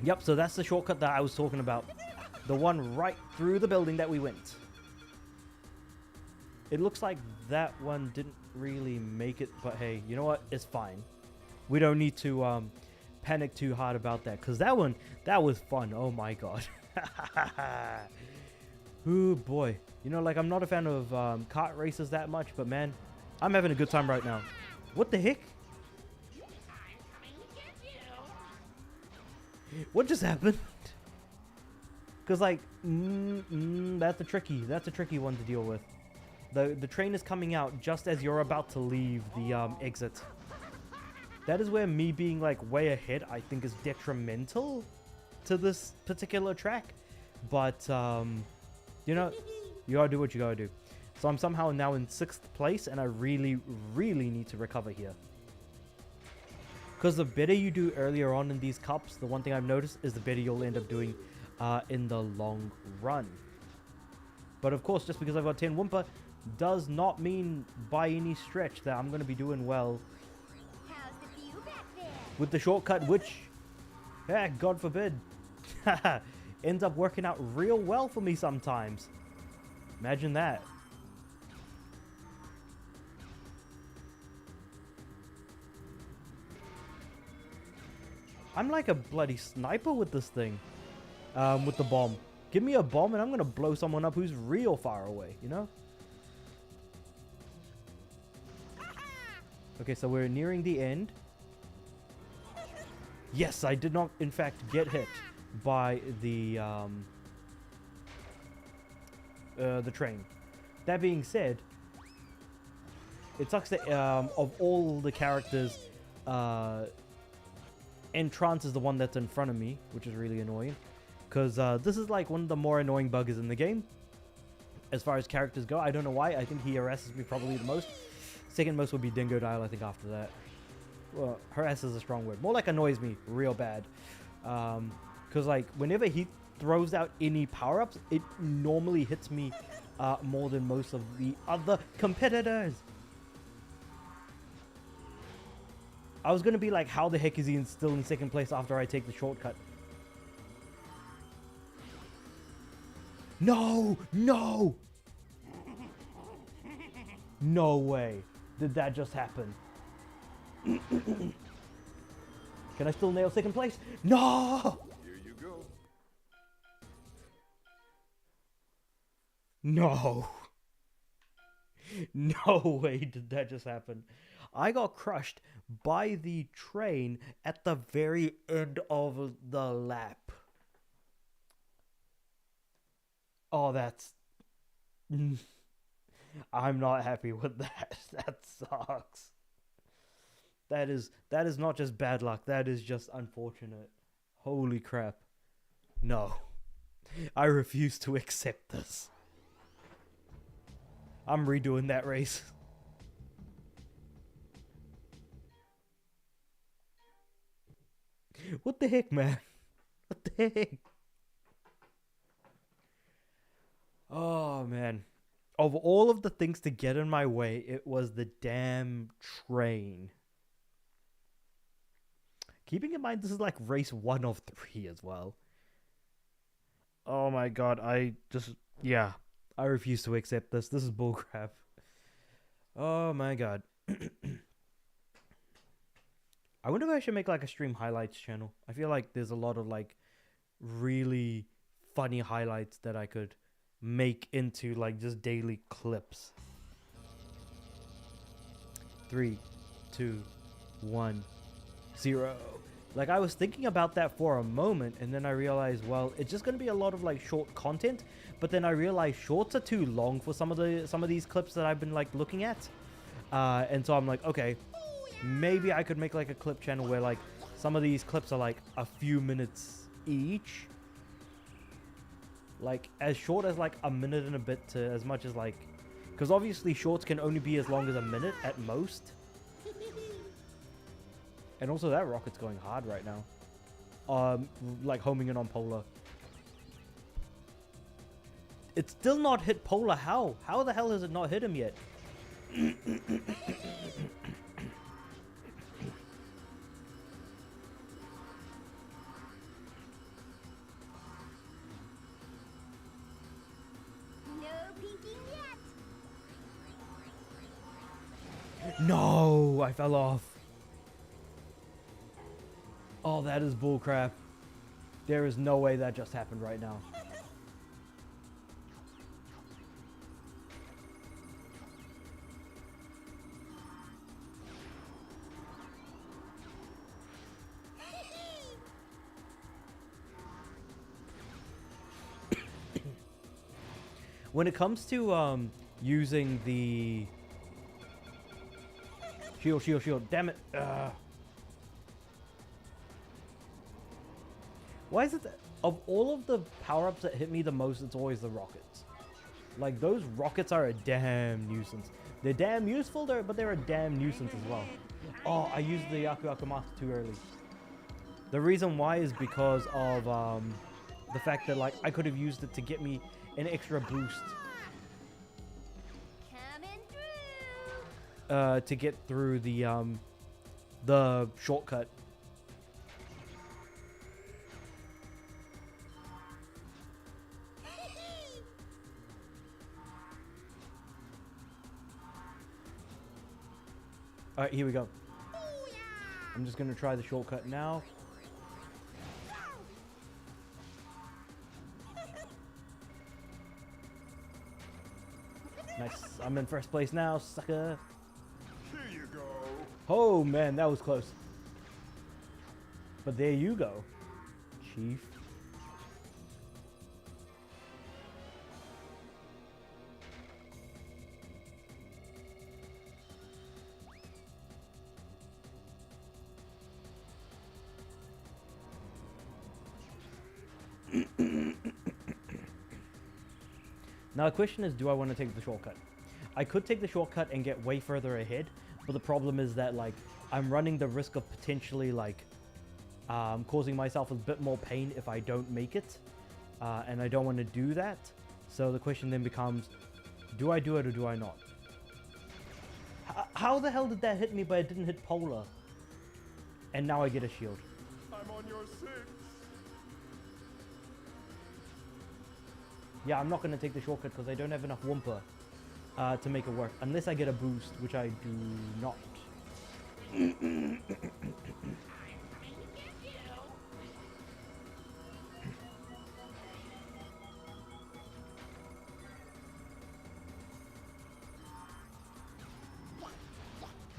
[SPEAKER 1] Yep, so that's the shortcut that I was talking about. The one right through the building that we went. It looks like that one didn't really make it, but hey, you know what? It's fine. We don't need to panic too hard about that, because that one, that was fun. Oh my god. Ooh boy. You know, like, I'm not a fan of kart races that much, but man, I'm having a good time right now. What the heck?
[SPEAKER 2] I'm coming to get you.
[SPEAKER 1] What just happened? Because, like, that's a tricky one to deal with. The train is coming out just as you're about to leave the exit. That is where me being, like, way ahead, I think, is detrimental to this particular track. But, you know, you gotta do what you gotta do. So I'm somehow now in 6th place, and I really, really need to recover here. Because the better you do earlier on in these cups, the one thing I've noticed is the better you'll end up doing in the long run. But of course, just because I've got 10 Wumpa does not mean by any stretch that I'm going to be doing well
[SPEAKER 4] How's the view back there?
[SPEAKER 1] with the shortcut, which, God forbid, ends up working out real well for me sometimes. Imagine that. I'm like a bloody sniper with this thing. With the bomb. Give me a bomb and I'm going to blow someone up who's real far away, you know? Okay, so we're nearing the end. Yes, I did not, in fact, get hit by the train. That being said, it sucks that of all the characters, Entrance is the one that's in front of me, which is really annoying. Because this is like one of the more annoying buggers in the game. As far as characters go, I don't know why. I think he harasses me probably the most. Second most would be Dingo Dial, I think, after that. Well, harass is a strong word. More like annoys me real bad. Because, like, whenever he throws out any power-ups, it normally hits me more than most of the other competitors. I was going to be like, how the heck is he still in 2nd place after I take the shortcut? No! No! No way. Did that just happen? Can I still nail 2nd place? No!
[SPEAKER 3] Here you go.
[SPEAKER 1] No. No way did that just happen. I got crushed by the train at the very end of the lap. Oh, that's... I'm not happy with that. That sucks. That is not just bad luck. That is just unfortunate. Holy crap. No. I refuse to accept this. I'm redoing that race. What the heck, man? What the heck? Oh, man. Of all of the things to get in my way, it was the damn train. Keeping in mind, this is like race 1 of 3 as well. Oh my god, yeah. I refuse to accept this. This is bullcrap. Oh my god. I wonder if I should make like a stream highlights channel. I feel like there's a lot of like really funny highlights that I could make into like just daily clips. 3, 2, 1, 0. Like, I was thinking about that for a moment, and then I realized, well, it's just going to be a lot of, like, short content. But then I realized shorts are too long for some of these clips that I've been, like, looking at. And so I'm like, okay, maybe I could make, like, a clip channel where, like, some of these clips are, like, a few minutes each. Like, as short as, like, a minute and a bit to as much as, like... Because obviously shorts can only be as long as a minute at most. And also that rocket's going hard right now. Like homing in on Polar. It's still not hit Polar. How? How the hell has it not hit him yet?
[SPEAKER 4] No peeking yet.
[SPEAKER 1] No, I fell off. Oh, that is bullcrap. There is no way that just happened right now. When it comes to using the shield, damn it. Why is it that of all of the power-ups that hit me the most, it's always the rockets? Like, those rockets are a damn nuisance. They're damn useful, but they're a damn nuisance as well. Oh, I used the Aku Aku Master too early. The reason why is because of the fact that, like, I could have used it to get me an extra boost.
[SPEAKER 4] Coming through.
[SPEAKER 1] To get through the shortcut. Alright, here we go. I'm just gonna try the shortcut now. Nice. I'm in first place now, sucker.
[SPEAKER 3] Here you go.
[SPEAKER 1] Oh man, that was close. But there you go, Chief. Now the question is, do I want to take the shortcut? I could take the shortcut and get way further ahead, but the problem is that, like, I'm running the risk of potentially, like, causing myself a bit more pain if I don't make it, and I don't want to do that. So the question then becomes, do I do it or do I not? How the hell did that hit me but it didn't hit Polar? And now I get a shield.
[SPEAKER 3] I'm on your 6.
[SPEAKER 1] Yeah, I'm not going to take the shortcut because I don't have enough Wumpa to make it work. Unless I get a boost, which I do not.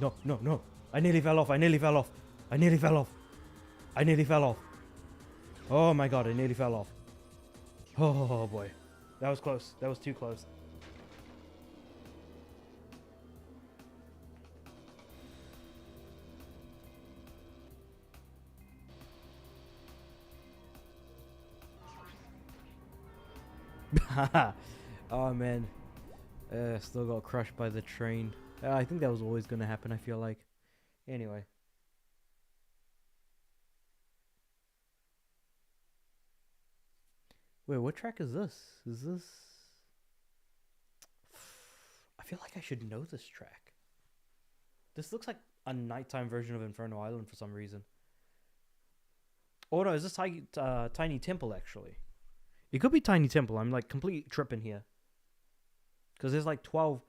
[SPEAKER 1] No, no, no. I nearly fell off. I nearly fell off. I nearly fell off. I nearly fell off. Oh my god, I nearly fell off. Oh boy. That was close. That was too close. Oh man. Still got crushed by the train. I think that was always going to happen, I feel like. Anyway. Wait, what track is this? Is this... I feel like I should know this track. This looks like a nighttime version of Inferno Island for some reason. Oh no, is this Tiny Temple actually? It could be Tiny Temple. I'm like completely tripping here. Because there's like 12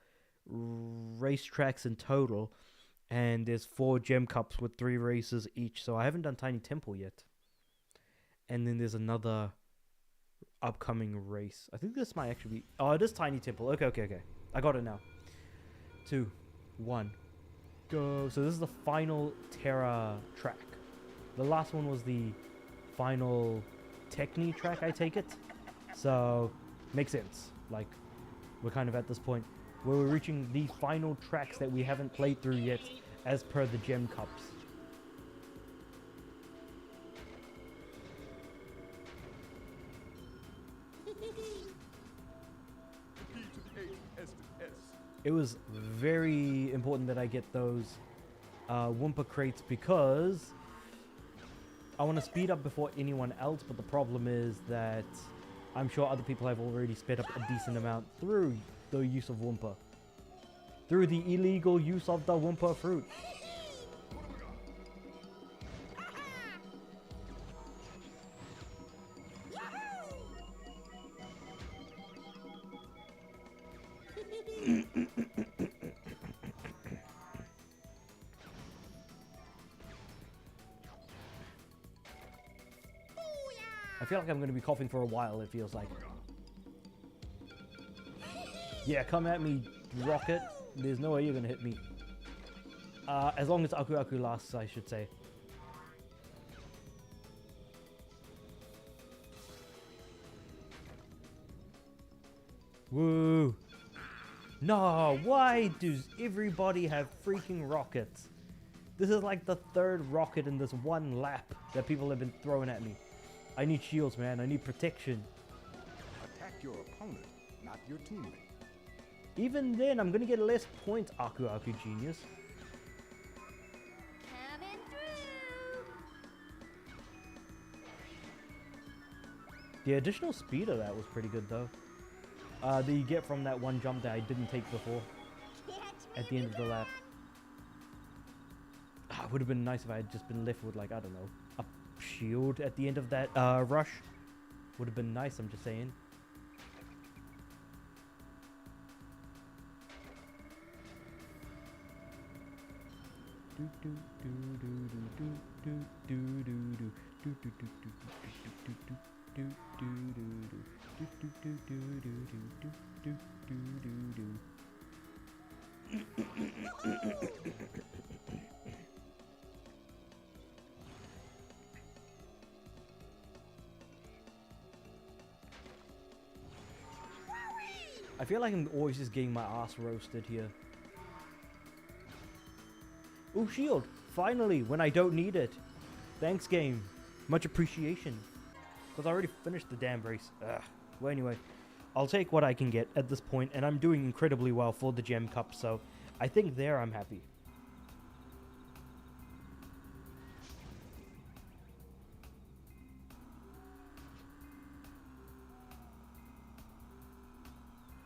[SPEAKER 1] racetracks in total. And there's 4 gem cups with 3 races each. So I haven't done Tiny Temple yet. And then there's another upcoming race. I think this might actually be... Oh, it is Tiny Temple. Okay, okay, okay. I got it now. 2, 1, go. So this is the final Terra track. The last one was the final Techni track, I take it. So, makes sense. Like, we're kind of at this point where we're reaching the final tracks that we haven't played through yet as per the Gem Cups. It was very important that I get those Wumpa crates because I want to speed up before anyone else, but the problem is that I'm sure other people have already sped up a decent amount through the use of Wumpa. Through the illegal use of the Wumpa fruit. I feel like I'm going to be coughing for a while, it feels like. Yeah, come at me, rocket. There's no way you're going to hit me. As long as Aku Aku lasts, I should say. Woo! No, why does everybody have freaking rockets? This is like the third rocket in this one lap that people have been throwing at me. I need shields, man. I need protection.
[SPEAKER 3] Attack your opponent, not your teammate.
[SPEAKER 1] Even then, I'm gonna get less points, Aku Aku Genius.
[SPEAKER 4] Coming through.
[SPEAKER 1] The additional speed of that was pretty good, though. That you get from that one jump that I didn't take before at the end of the lap. It would have been nice if I had just been left with, like, I don't know, a shield at the end of that rush. Would have been nice, I'm just saying. I feel like I'm always just getting my ass roasted here. Ooh, shield! Finally, when I don't need it. Thanks, game. Much appreciation. Because I already finished the damn race. Ugh. Well, anyway, I'll take what I can get at this point, and I'm doing incredibly well for the Gem Cup, so I think there I'm happy.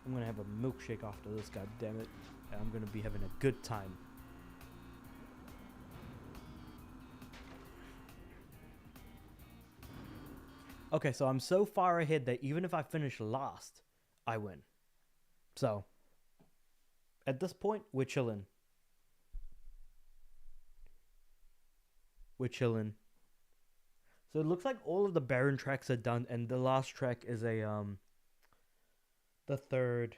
[SPEAKER 1] I'm gonna have a milkshake after this, god damn it. And I'm gonna be having a good time. Okay, so I'm so far ahead that even if I finish last, I win. So, at this point, we're chilling. We're chilling. So it looks like all of the barren tracks are done, and the last track is a the third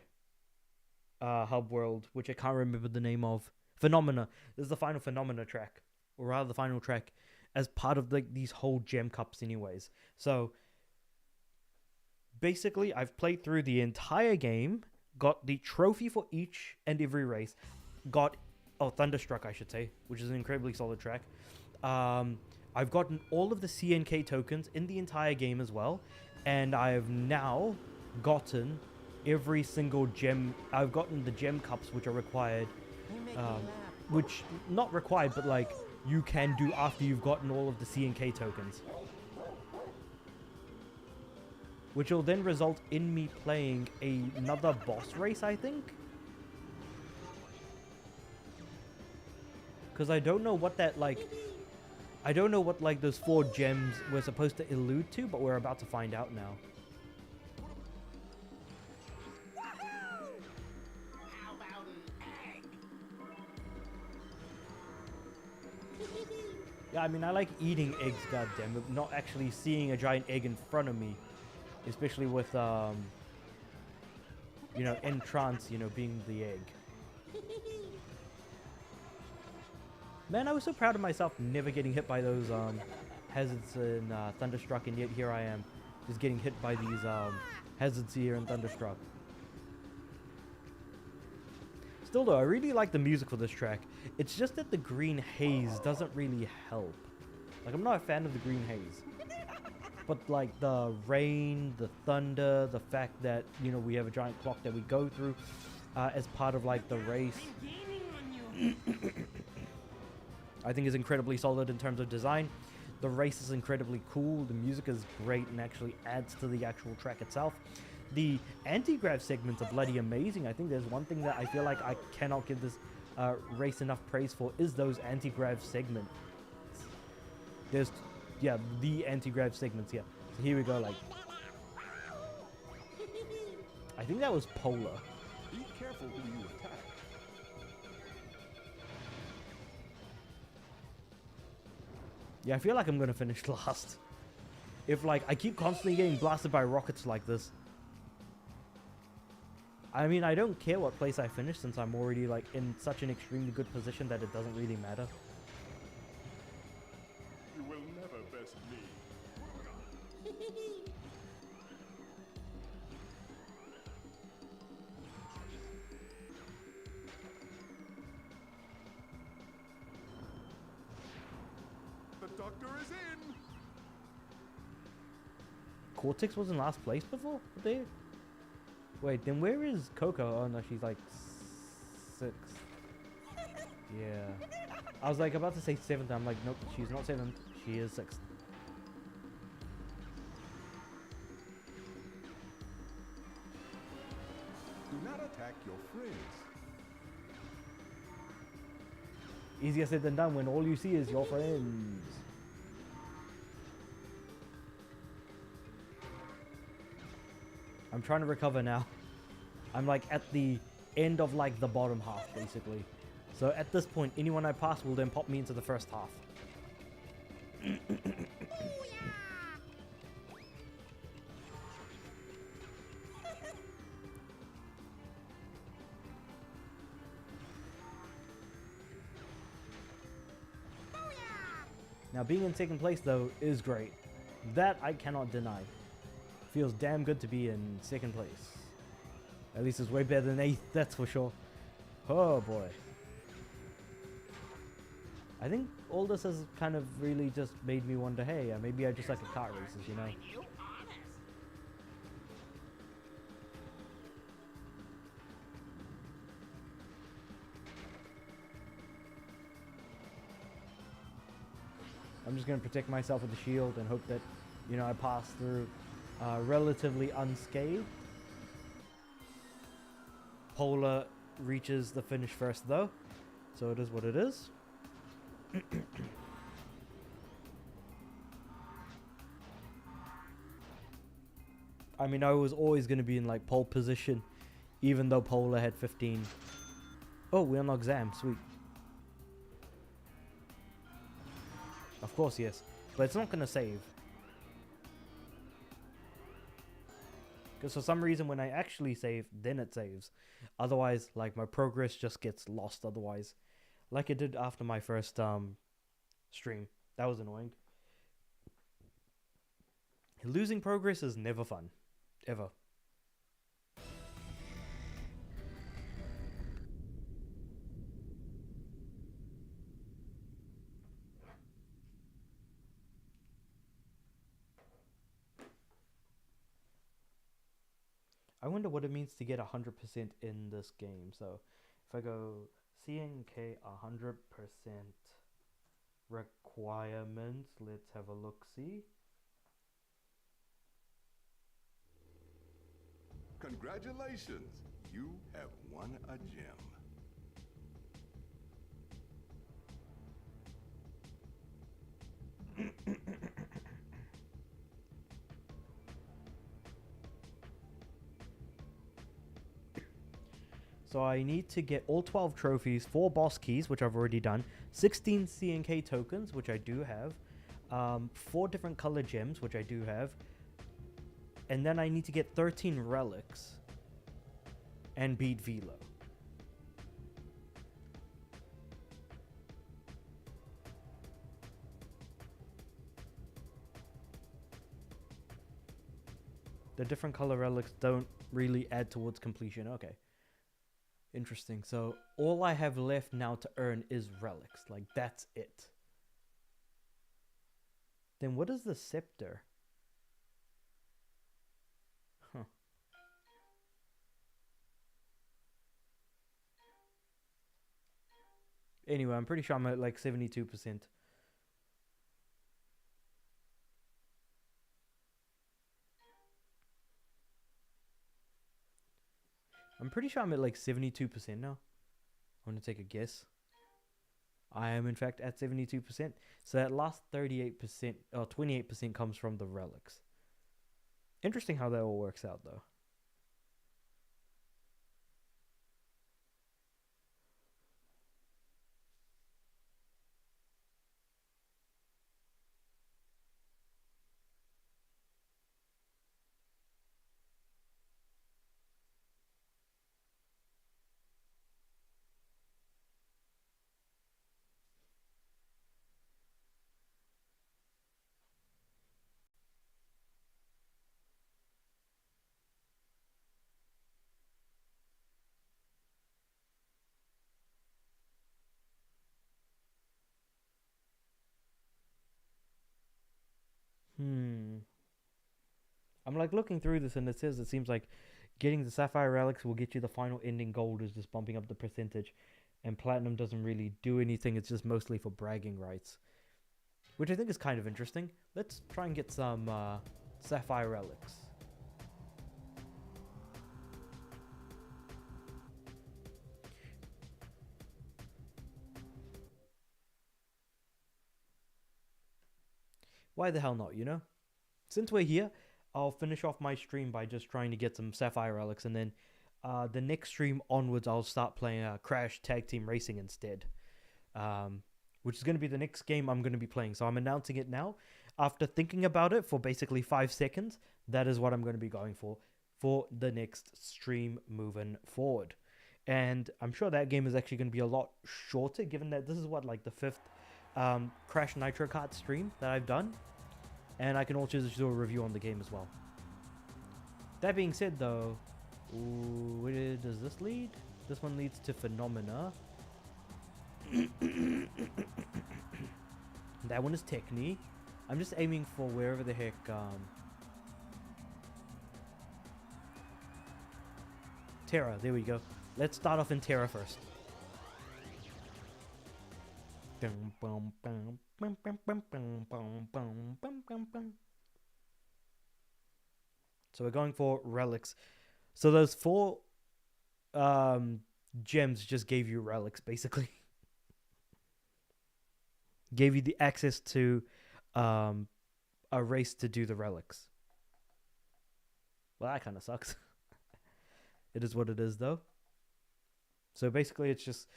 [SPEAKER 1] hub world, which I can't remember the name of. Phenomena. This is the final Phenomena track, or rather the final track as part of like these whole Gem Cups anyways. So basically I've played through the entire game, got the trophy for each and every race, got Thunderstruck I should say, which is an incredibly solid track. I've gotten all of the CNK tokens in the entire game as well, and I have now gotten every single gem. I've gotten the Gem Cups which are required, which not required, but like you can do after you've gotten all of the CNK tokens, which will then result in me playing another boss race, I think, because I don't know what that like. I don't know what like those 4 gems were supposed to allude to, but we're about to find out now. Yeah, I mean, I like eating eggs, goddammit, not actually seeing a giant egg in front of me, especially with, you know, entrance, you know, being the egg. Man, I was so proud of myself never getting hit by those hazards in Thunderstruck, and yet here I am, just getting hit by these hazards here in Thunderstruck. Still though, I really like the music for this track. It's just that the green haze doesn't really help. Like, I'm not a fan of the green haze. But like the rain, the thunder, the fact that, you know, we have a giant clock that we go through as part of like the race, I think is incredibly solid in terms of design. The race is incredibly cool, the music is great and actually adds to the actual track itself. The anti-grav segments are bloody amazing. I think there's one thing that I feel like I cannot give this race enough praise for is those anti-grav segments. There's, yeah, the anti-grav segments here. So here we go, like, I think that was Polar.
[SPEAKER 3] Be careful who you attack.
[SPEAKER 1] Yeah, I feel like I'm gonna finish last. If like I keep constantly getting blasted by rockets like this. I mean, I don't care what place I finish since I'm already like in such an extremely good position that it doesn't really matter.
[SPEAKER 3] You will never best me. The doctor is in.
[SPEAKER 1] Cortex was in last place before? There? Wait, then where is Coco? Oh no, she's like 6th. Yeah. I was like about to say 7th. I'm like, nope, she's not 7th. She is 6th.
[SPEAKER 3] Do not attack your friends.
[SPEAKER 1] Easier said than done when all you see is your friends. I'm trying to recover now. I'm like at the end of like the bottom half basically. So at this point, anyone I pass will then pop me into the first half. Now being in 2nd place though is great. That I cannot deny. Feels damn good to be in 2nd place. At least it's way better than 8th, that's for sure. Oh boy. I think all this has kind of really just made me wonder, hey, maybe I just like a kart races, you know? I'm just going to protect myself with the shield and hope that, you know, I pass through relatively unscathed. Polar reaches the finish first though, so it is what it is. I mean, I was always going to be in like pole position, even though Polar had 15. Oh, we unlocked Zam, sweet. Of course, yes, but it's not going to save. Because for some reason when I actually save, then it saves. Otherwise, like, my progress just gets lost otherwise. Like it did after my first stream. That was annoying. Losing progress is never fun. Ever. I wonder what it means to get 100% in this game. So if I go CNK 100% requirements, let's have a look see.
[SPEAKER 3] Congratulations, you have won a gem.
[SPEAKER 1] So I need to get all 12 trophies, 4 boss keys, which I've already done, 16 CNK tokens, which I do have, 4 different color gems, which I do have, and then I need to get 13 relics and beat Velo. The different color relics don't really add towards completion. Okay. Interesting. So all I have left now to earn is relics. Like, that's it. Then what is the scepter? Huh. Anyway, I'm pretty sure I'm at like 72%. I'm pretty sure I'm at like 72% now. I want to take a guess. I am in fact at 72%. So that last 38% or 28% comes from the relics. Interesting how that all works out though. I'm like looking through this and it seems like getting the sapphire relics will get you the final ending gold is just bumping up the percentage. And platinum doesn't really do anything. It's just mostly for bragging rights. Which I think is kind of interesting. Let's try and get some sapphire relics. Why the hell not, you know? Since we're here, I'll finish off my stream by just trying to get some sapphire relics. And then the next stream onwards, I'll start playing Crash Tag Team Racing instead. Which is going to be the next game I'm going to be playing. So I'm announcing it now. After thinking about it for basically 5 seconds, that is what I'm going to be going for the next stream moving forward. And I'm sure that game is actually going to be a lot shorter, given that this is what, like the 5th Crash Nitro Kart stream that I've done. And I can also just do a review on the game as well. That being said, though, where does this lead? This one leads to Phenomena. That one is Techni. I'm just aiming for wherever the heck Terra, there we go. Let's start off in Terra first. So we're going for relics. So those 4 gems just gave you relics, basically. Gave you the access to a race to do the relics. Well, that kind of sucks. It is what it is, though. So basically, it's just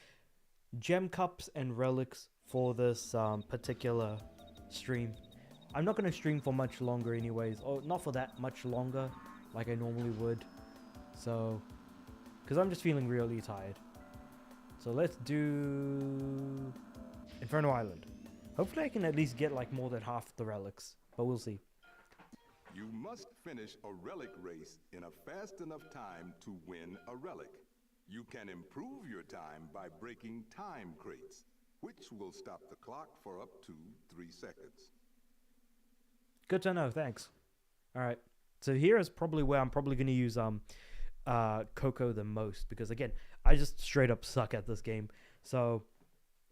[SPEAKER 1] gem cups and relics for this particular stream. I'm not going to stream for much longer anyways. Or not for that much longer like I normally would. So, because I'm just feeling really tired. So let's do Inferno Island. Hopefully I can at least get like more than half the relics. But we'll see.
[SPEAKER 3] You must finish a relic race in a fast enough time to win a relic. You can improve your time by breaking time crates, which will stop the clock for up to 3 seconds.
[SPEAKER 1] Good to know, thanks. Alright, so here is probably where I'm probably going to use Coco the most. Because again, I just straight up suck at this game. So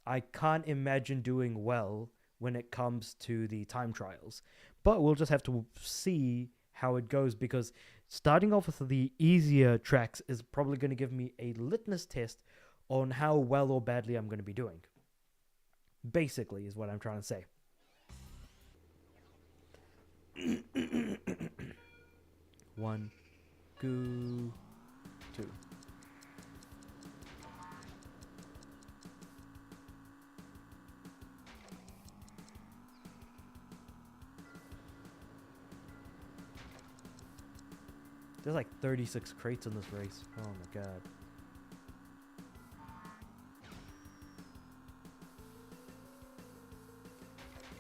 [SPEAKER 1] I can't imagine doing well when it comes to the time trials. But we'll just have to see how it goes, because starting off with the easier tracks is probably going to give me a litmus test on how well or badly I'm going to be doing. Basically is what I'm trying to say. One, two, two. There's like 36 crates in this race. Oh my god.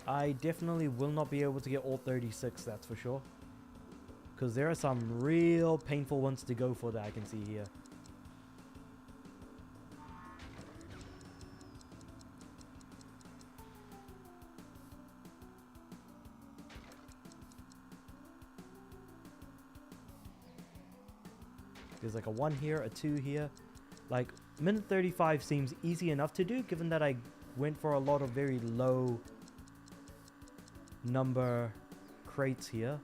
[SPEAKER 1] I definitely will not be able to get all 36, that's for sure. Because there are some real painful ones to go for that I can see here. There's like a 1 here, a 2 here. Like, minute 35 seems easy enough to do, given that I went for a lot of very low number crates here.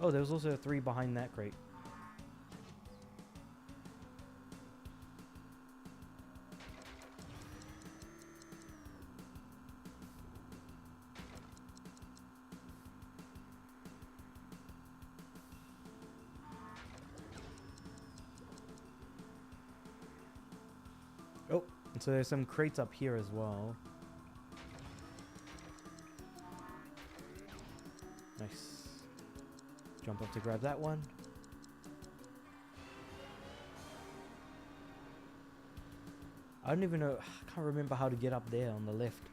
[SPEAKER 1] Oh, there was also a 3 behind that crate. Oh, and so there's some crates up here as well. Nice. Jump up to grab that one. I don't even know, I can't remember how to get up there on the left.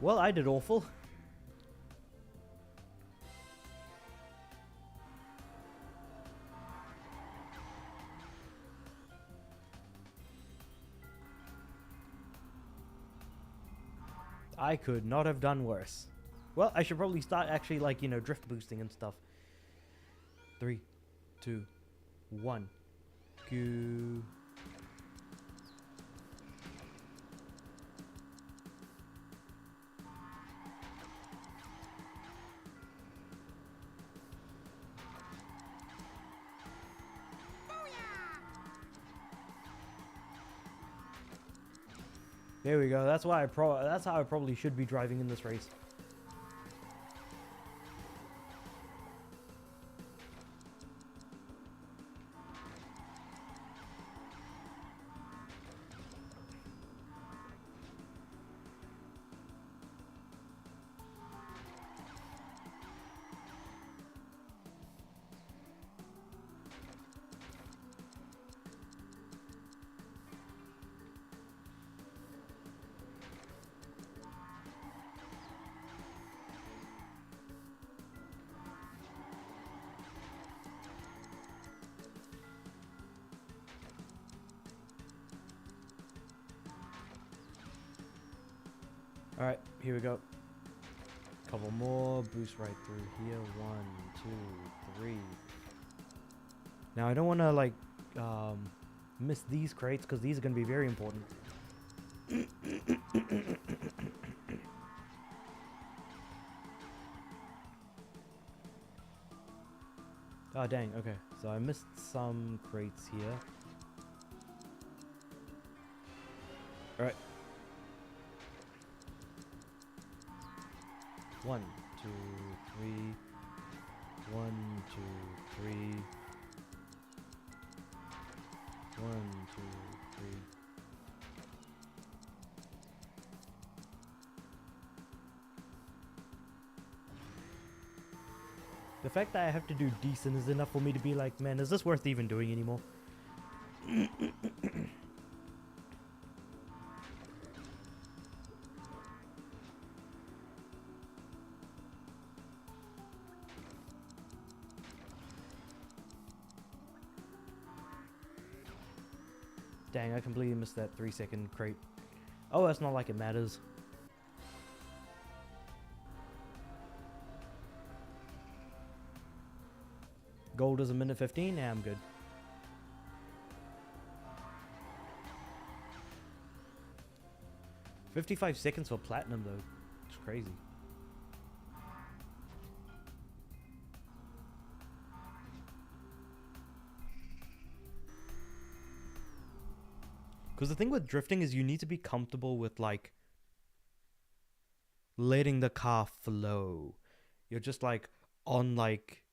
[SPEAKER 1] Well, I did awful. I could not have done worse. Well, I should probably start actually, like, you know, drift boosting and stuff. 3, 2, 1. Go. There we go. That's why that's how I probably should be driving in this race. Alright, here we go. Couple more. Boost right through here. 1, 2, 3. Now, I don't want to, like, miss these crates, because these are going to be very important. Oh, dang. Okay. So, I missed some crates here. Alright. 1, 2, 3. 1, 2, 3. 1, 2, 3. The fact that I have to do decent is enough for me to be like, man, is this worth even doing anymore? Dang, I completely missed that 3-second crate. Oh, that's not like it matters. Gold is a minute 15. Yeah, I'm good. $55 seconds for platinum, though. It's crazy. Because the thing with drifting is you need to be comfortable with, like, letting the car flow. You're just, like, on, like,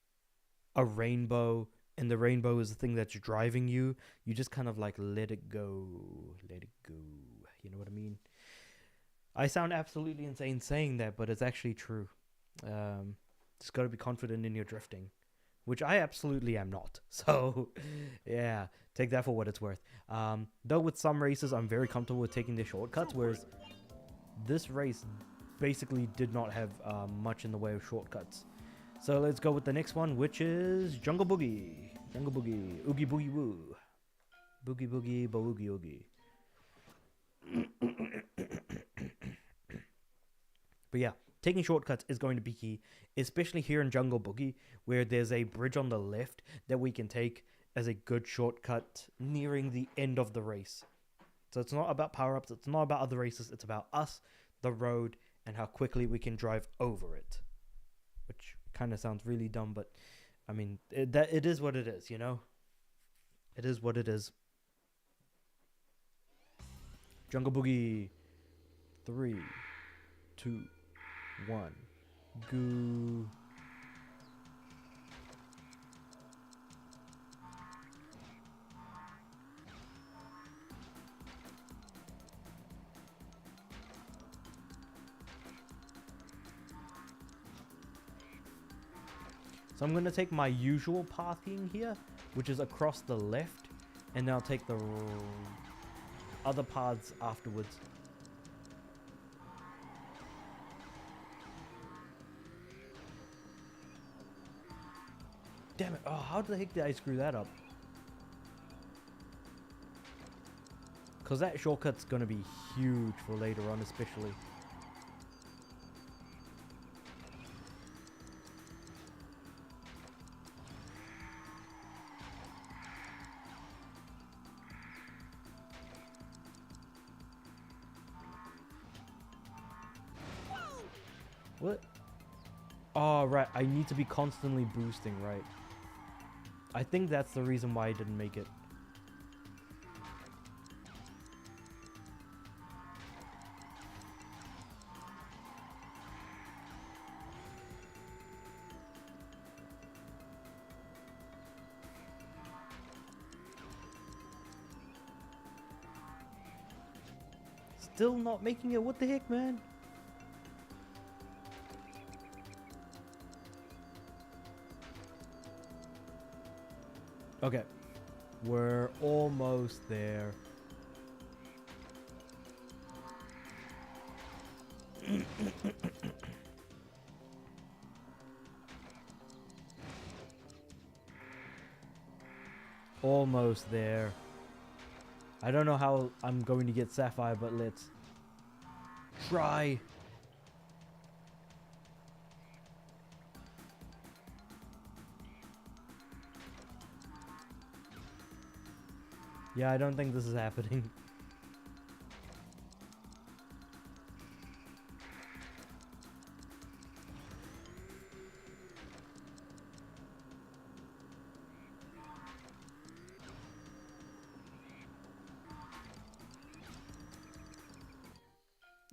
[SPEAKER 1] a rainbow, and the rainbow is the thing that's driving you. You just kind of, like, let it go. Let it go. You know what I mean? I sound absolutely insane saying that, but it's actually true. Just got to be confident in your drifting, which I absolutely am not. So, yeah, take that for what it's worth. Though with some races, I'm very comfortable with taking the shortcuts, whereas this race basically did not have much in the way of shortcuts. So let's go with the next one, which is Jungle Boogie. Jungle Boogie. Oogie Boogie Woo. Boogie Boogie Boogie Oogie. But yeah, taking shortcuts is going to be key, especially here in Jungle Boogie, where there's a bridge on the left that we can take as a good shortcut nearing the end of the race. So it's not about power-ups, it's not about other races, it's about us, the road, and how quickly we can drive over it. Which kind of sounds really dumb, but I mean, it is what it is, you know? It is what it is. Jungle Boogie. 3, 2, 1. Go. So I'm going to take my usual pathing here, which is across the left, and then I'll take the other paths afterwards. Damn it. Oh, how the heck did I screw that up? Because that shortcut's going to be huge for later on, especially. What? Oh, right. I need to be constantly boosting, right? I think that's the reason why I didn't make it. Still not making it. What the heck, man? Okay, we're almost there. Almost there. I don't know how I'm going to get Sapphire, but let's try. Yeah, I don't think this is happening.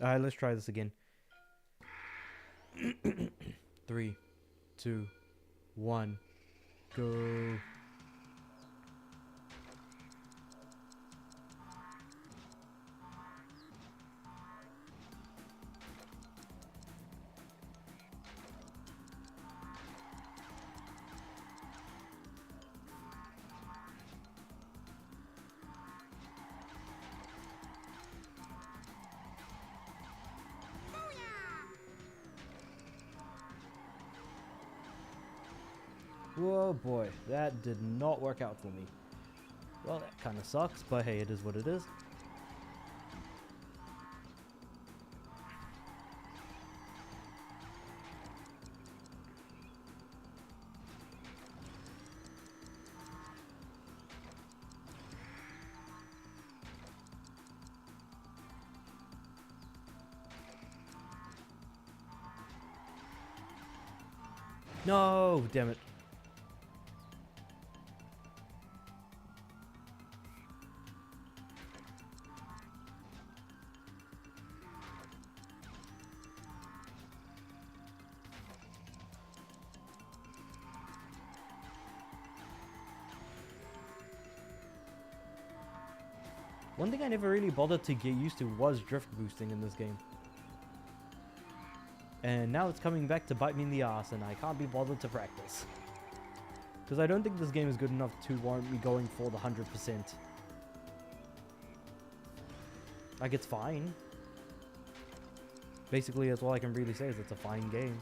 [SPEAKER 1] Alright, let's try this again. 3, 2, 1, go. Whoa boy, that did not work out for me. Well, that kind of sucks, but hey, it is what it is. No, damn it. One thing I never really bothered to get used to was drift boosting in this game. And now it's coming back to bite me in the ass, and I can't be bothered to practice. Because I don't think this game is good enough to warrant me going for the 100%. Like, it's fine. Basically, that's all I can really say is it's a fine game.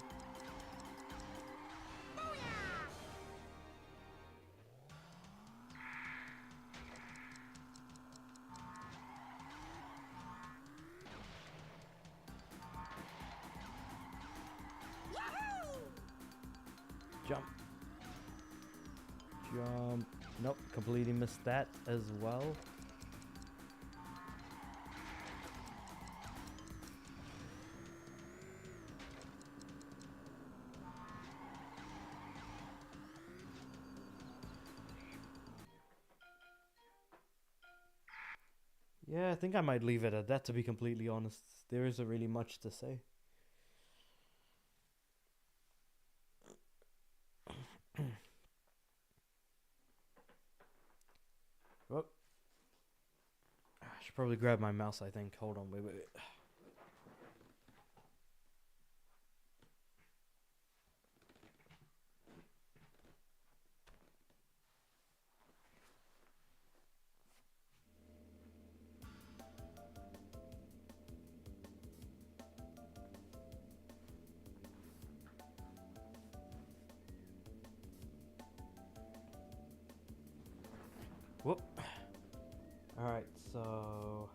[SPEAKER 1] Jump. Jump. Nope, completely missed that as well. Yeah, I think I might leave it at that, to be completely honest. There isn't really much to say. Oh. I should probably grab my mouse, I think. Hold on, wait. Whoop. Alright, so...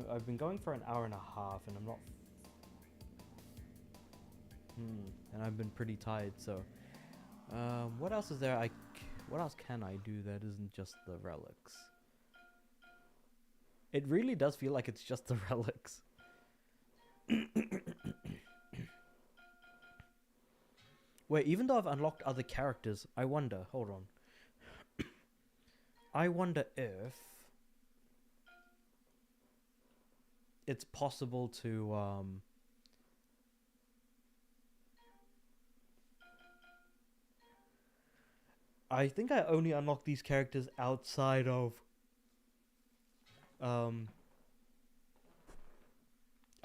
[SPEAKER 1] I've been going for an hour and a half, and I'm not... And I've been pretty tired, so... what else is there? What else can I do that isn't just the relics? It really does feel like it's just the relics. Wait, even though I've unlocked other characters, I wonder, hold on. I wonder if it's possible to, I think I only unlocked these characters outside of,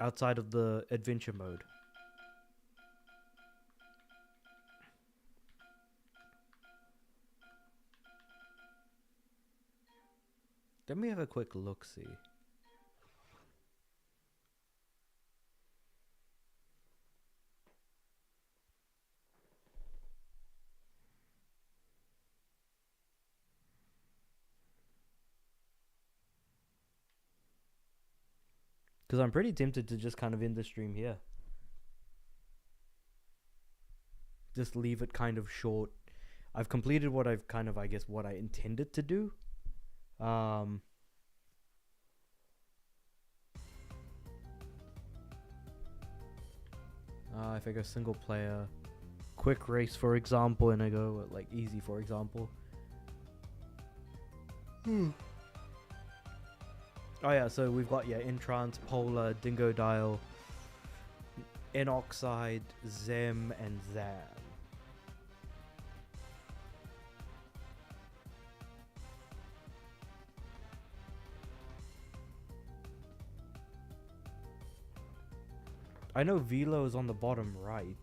[SPEAKER 1] outside of the adventure mode. Let me have a quick look-see. Because I'm pretty tempted to just kind of end the stream here. Just leave it kind of short. I've completed what I've kind of, I guess, what I intended to do. If I go single player, quick race, for example, and I go like easy, for example. Oh yeah, so we've got Intrance, Polar, Dingo Dial, Inoxide, Zem, and Zam. I know Velo is on the bottom right.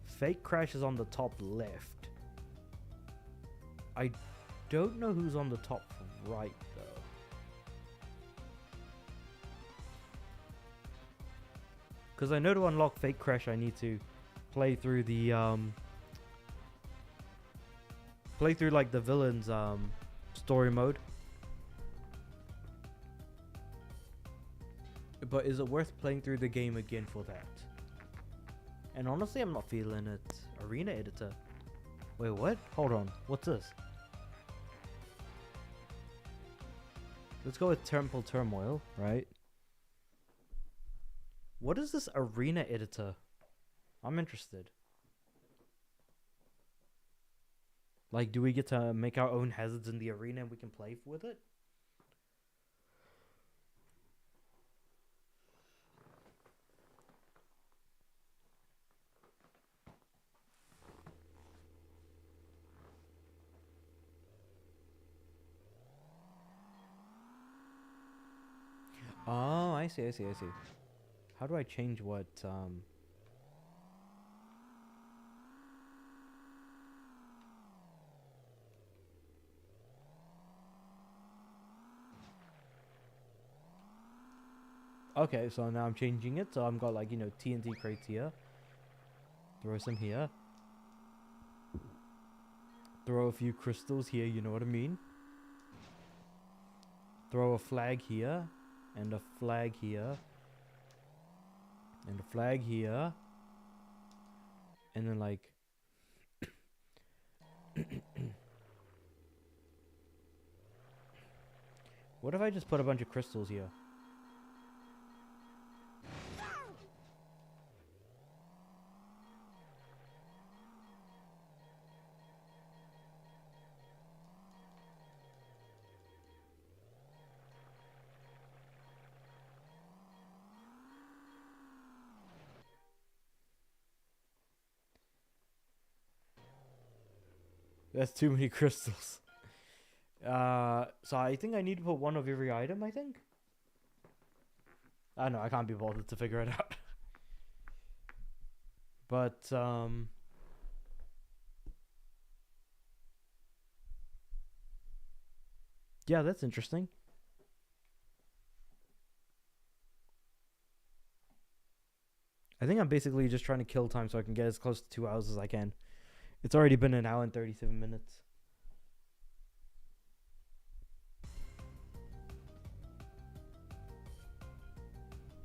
[SPEAKER 1] Fake Crash is on the top left. I don't know who's on the top right though. Because I know to unlock Fake Crash I need to play through the like the villain's story mode. But is it worth playing through the game again for that? And honestly, I'm not feeling it. Arena editor. Wait, what? Hold on. What's this? Let's go with Temple Turmoil, right? What is this arena editor? I'm interested. Like, do we get to make our own hazards in the arena and we can play with it? Oh, I see. How do I change what, Okay, so now I'm changing it. So I've got like, you know, TNT crates here. Throw some here. Throw a few crystals here, you know what I mean? Throw a flag here. And a flag here. And a flag here. And then like... What if I just put a bunch of crystals here? That's too many crystals. So I think I need to put one of every item, I think. I know, I can't be bothered to figure it out. But, yeah, that's interesting. I think I'm basically just trying to kill time so I can get as close to 2 hours as I can. It's already been an hour and 37 minutes.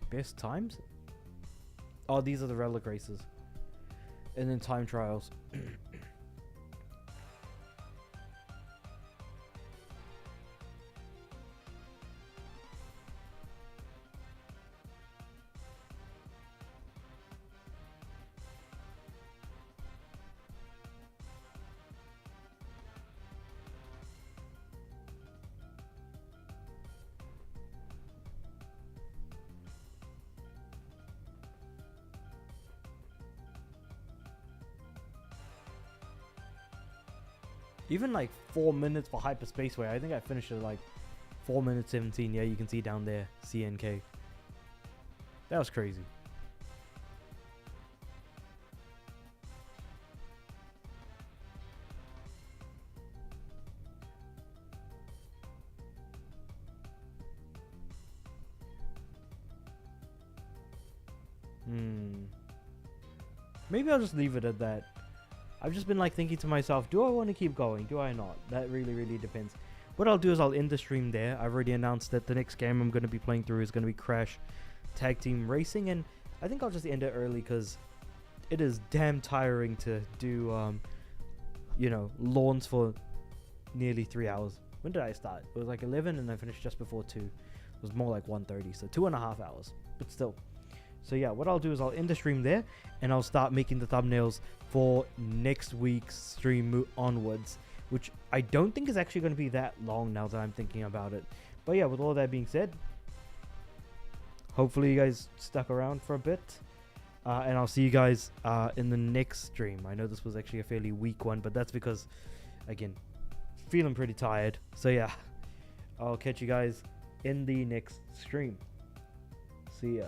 [SPEAKER 1] Best times? Oh, these are the relic races. And then time trials. Even like 4 minutes for Hyperspaceway. I think I finished at like 4 minutes 17. Yeah, you can see down there, CNK. That was crazy. Maybe I'll just leave it at that. I've just been like thinking to myself, do I want to keep going? Do I not? That really depends. What I'll do is I'll end the stream there. I've already announced that the next game I'm going to be playing through is going to be Crash Tag Team Racing. And I think I'll just end it early because it is damn tiring to do, you know, lawns for nearly 3 hours. When did I start? It was like 11 and I finished just before 2. It was more like 1:30, so 2.5 hours. But still. So yeah, what I'll do is I'll end the stream there and I'll start making the thumbnails for next week's stream onwards, which I don't think is actually going to be that long now that I'm thinking about it. But yeah, with all that being said, hopefully you guys stuck around for a bit. And I'll see you guys in the next stream. I know this was actually a fairly weak one, but that's because, again, feeling pretty tired. So yeah, I'll catch you guys in the next stream. See ya.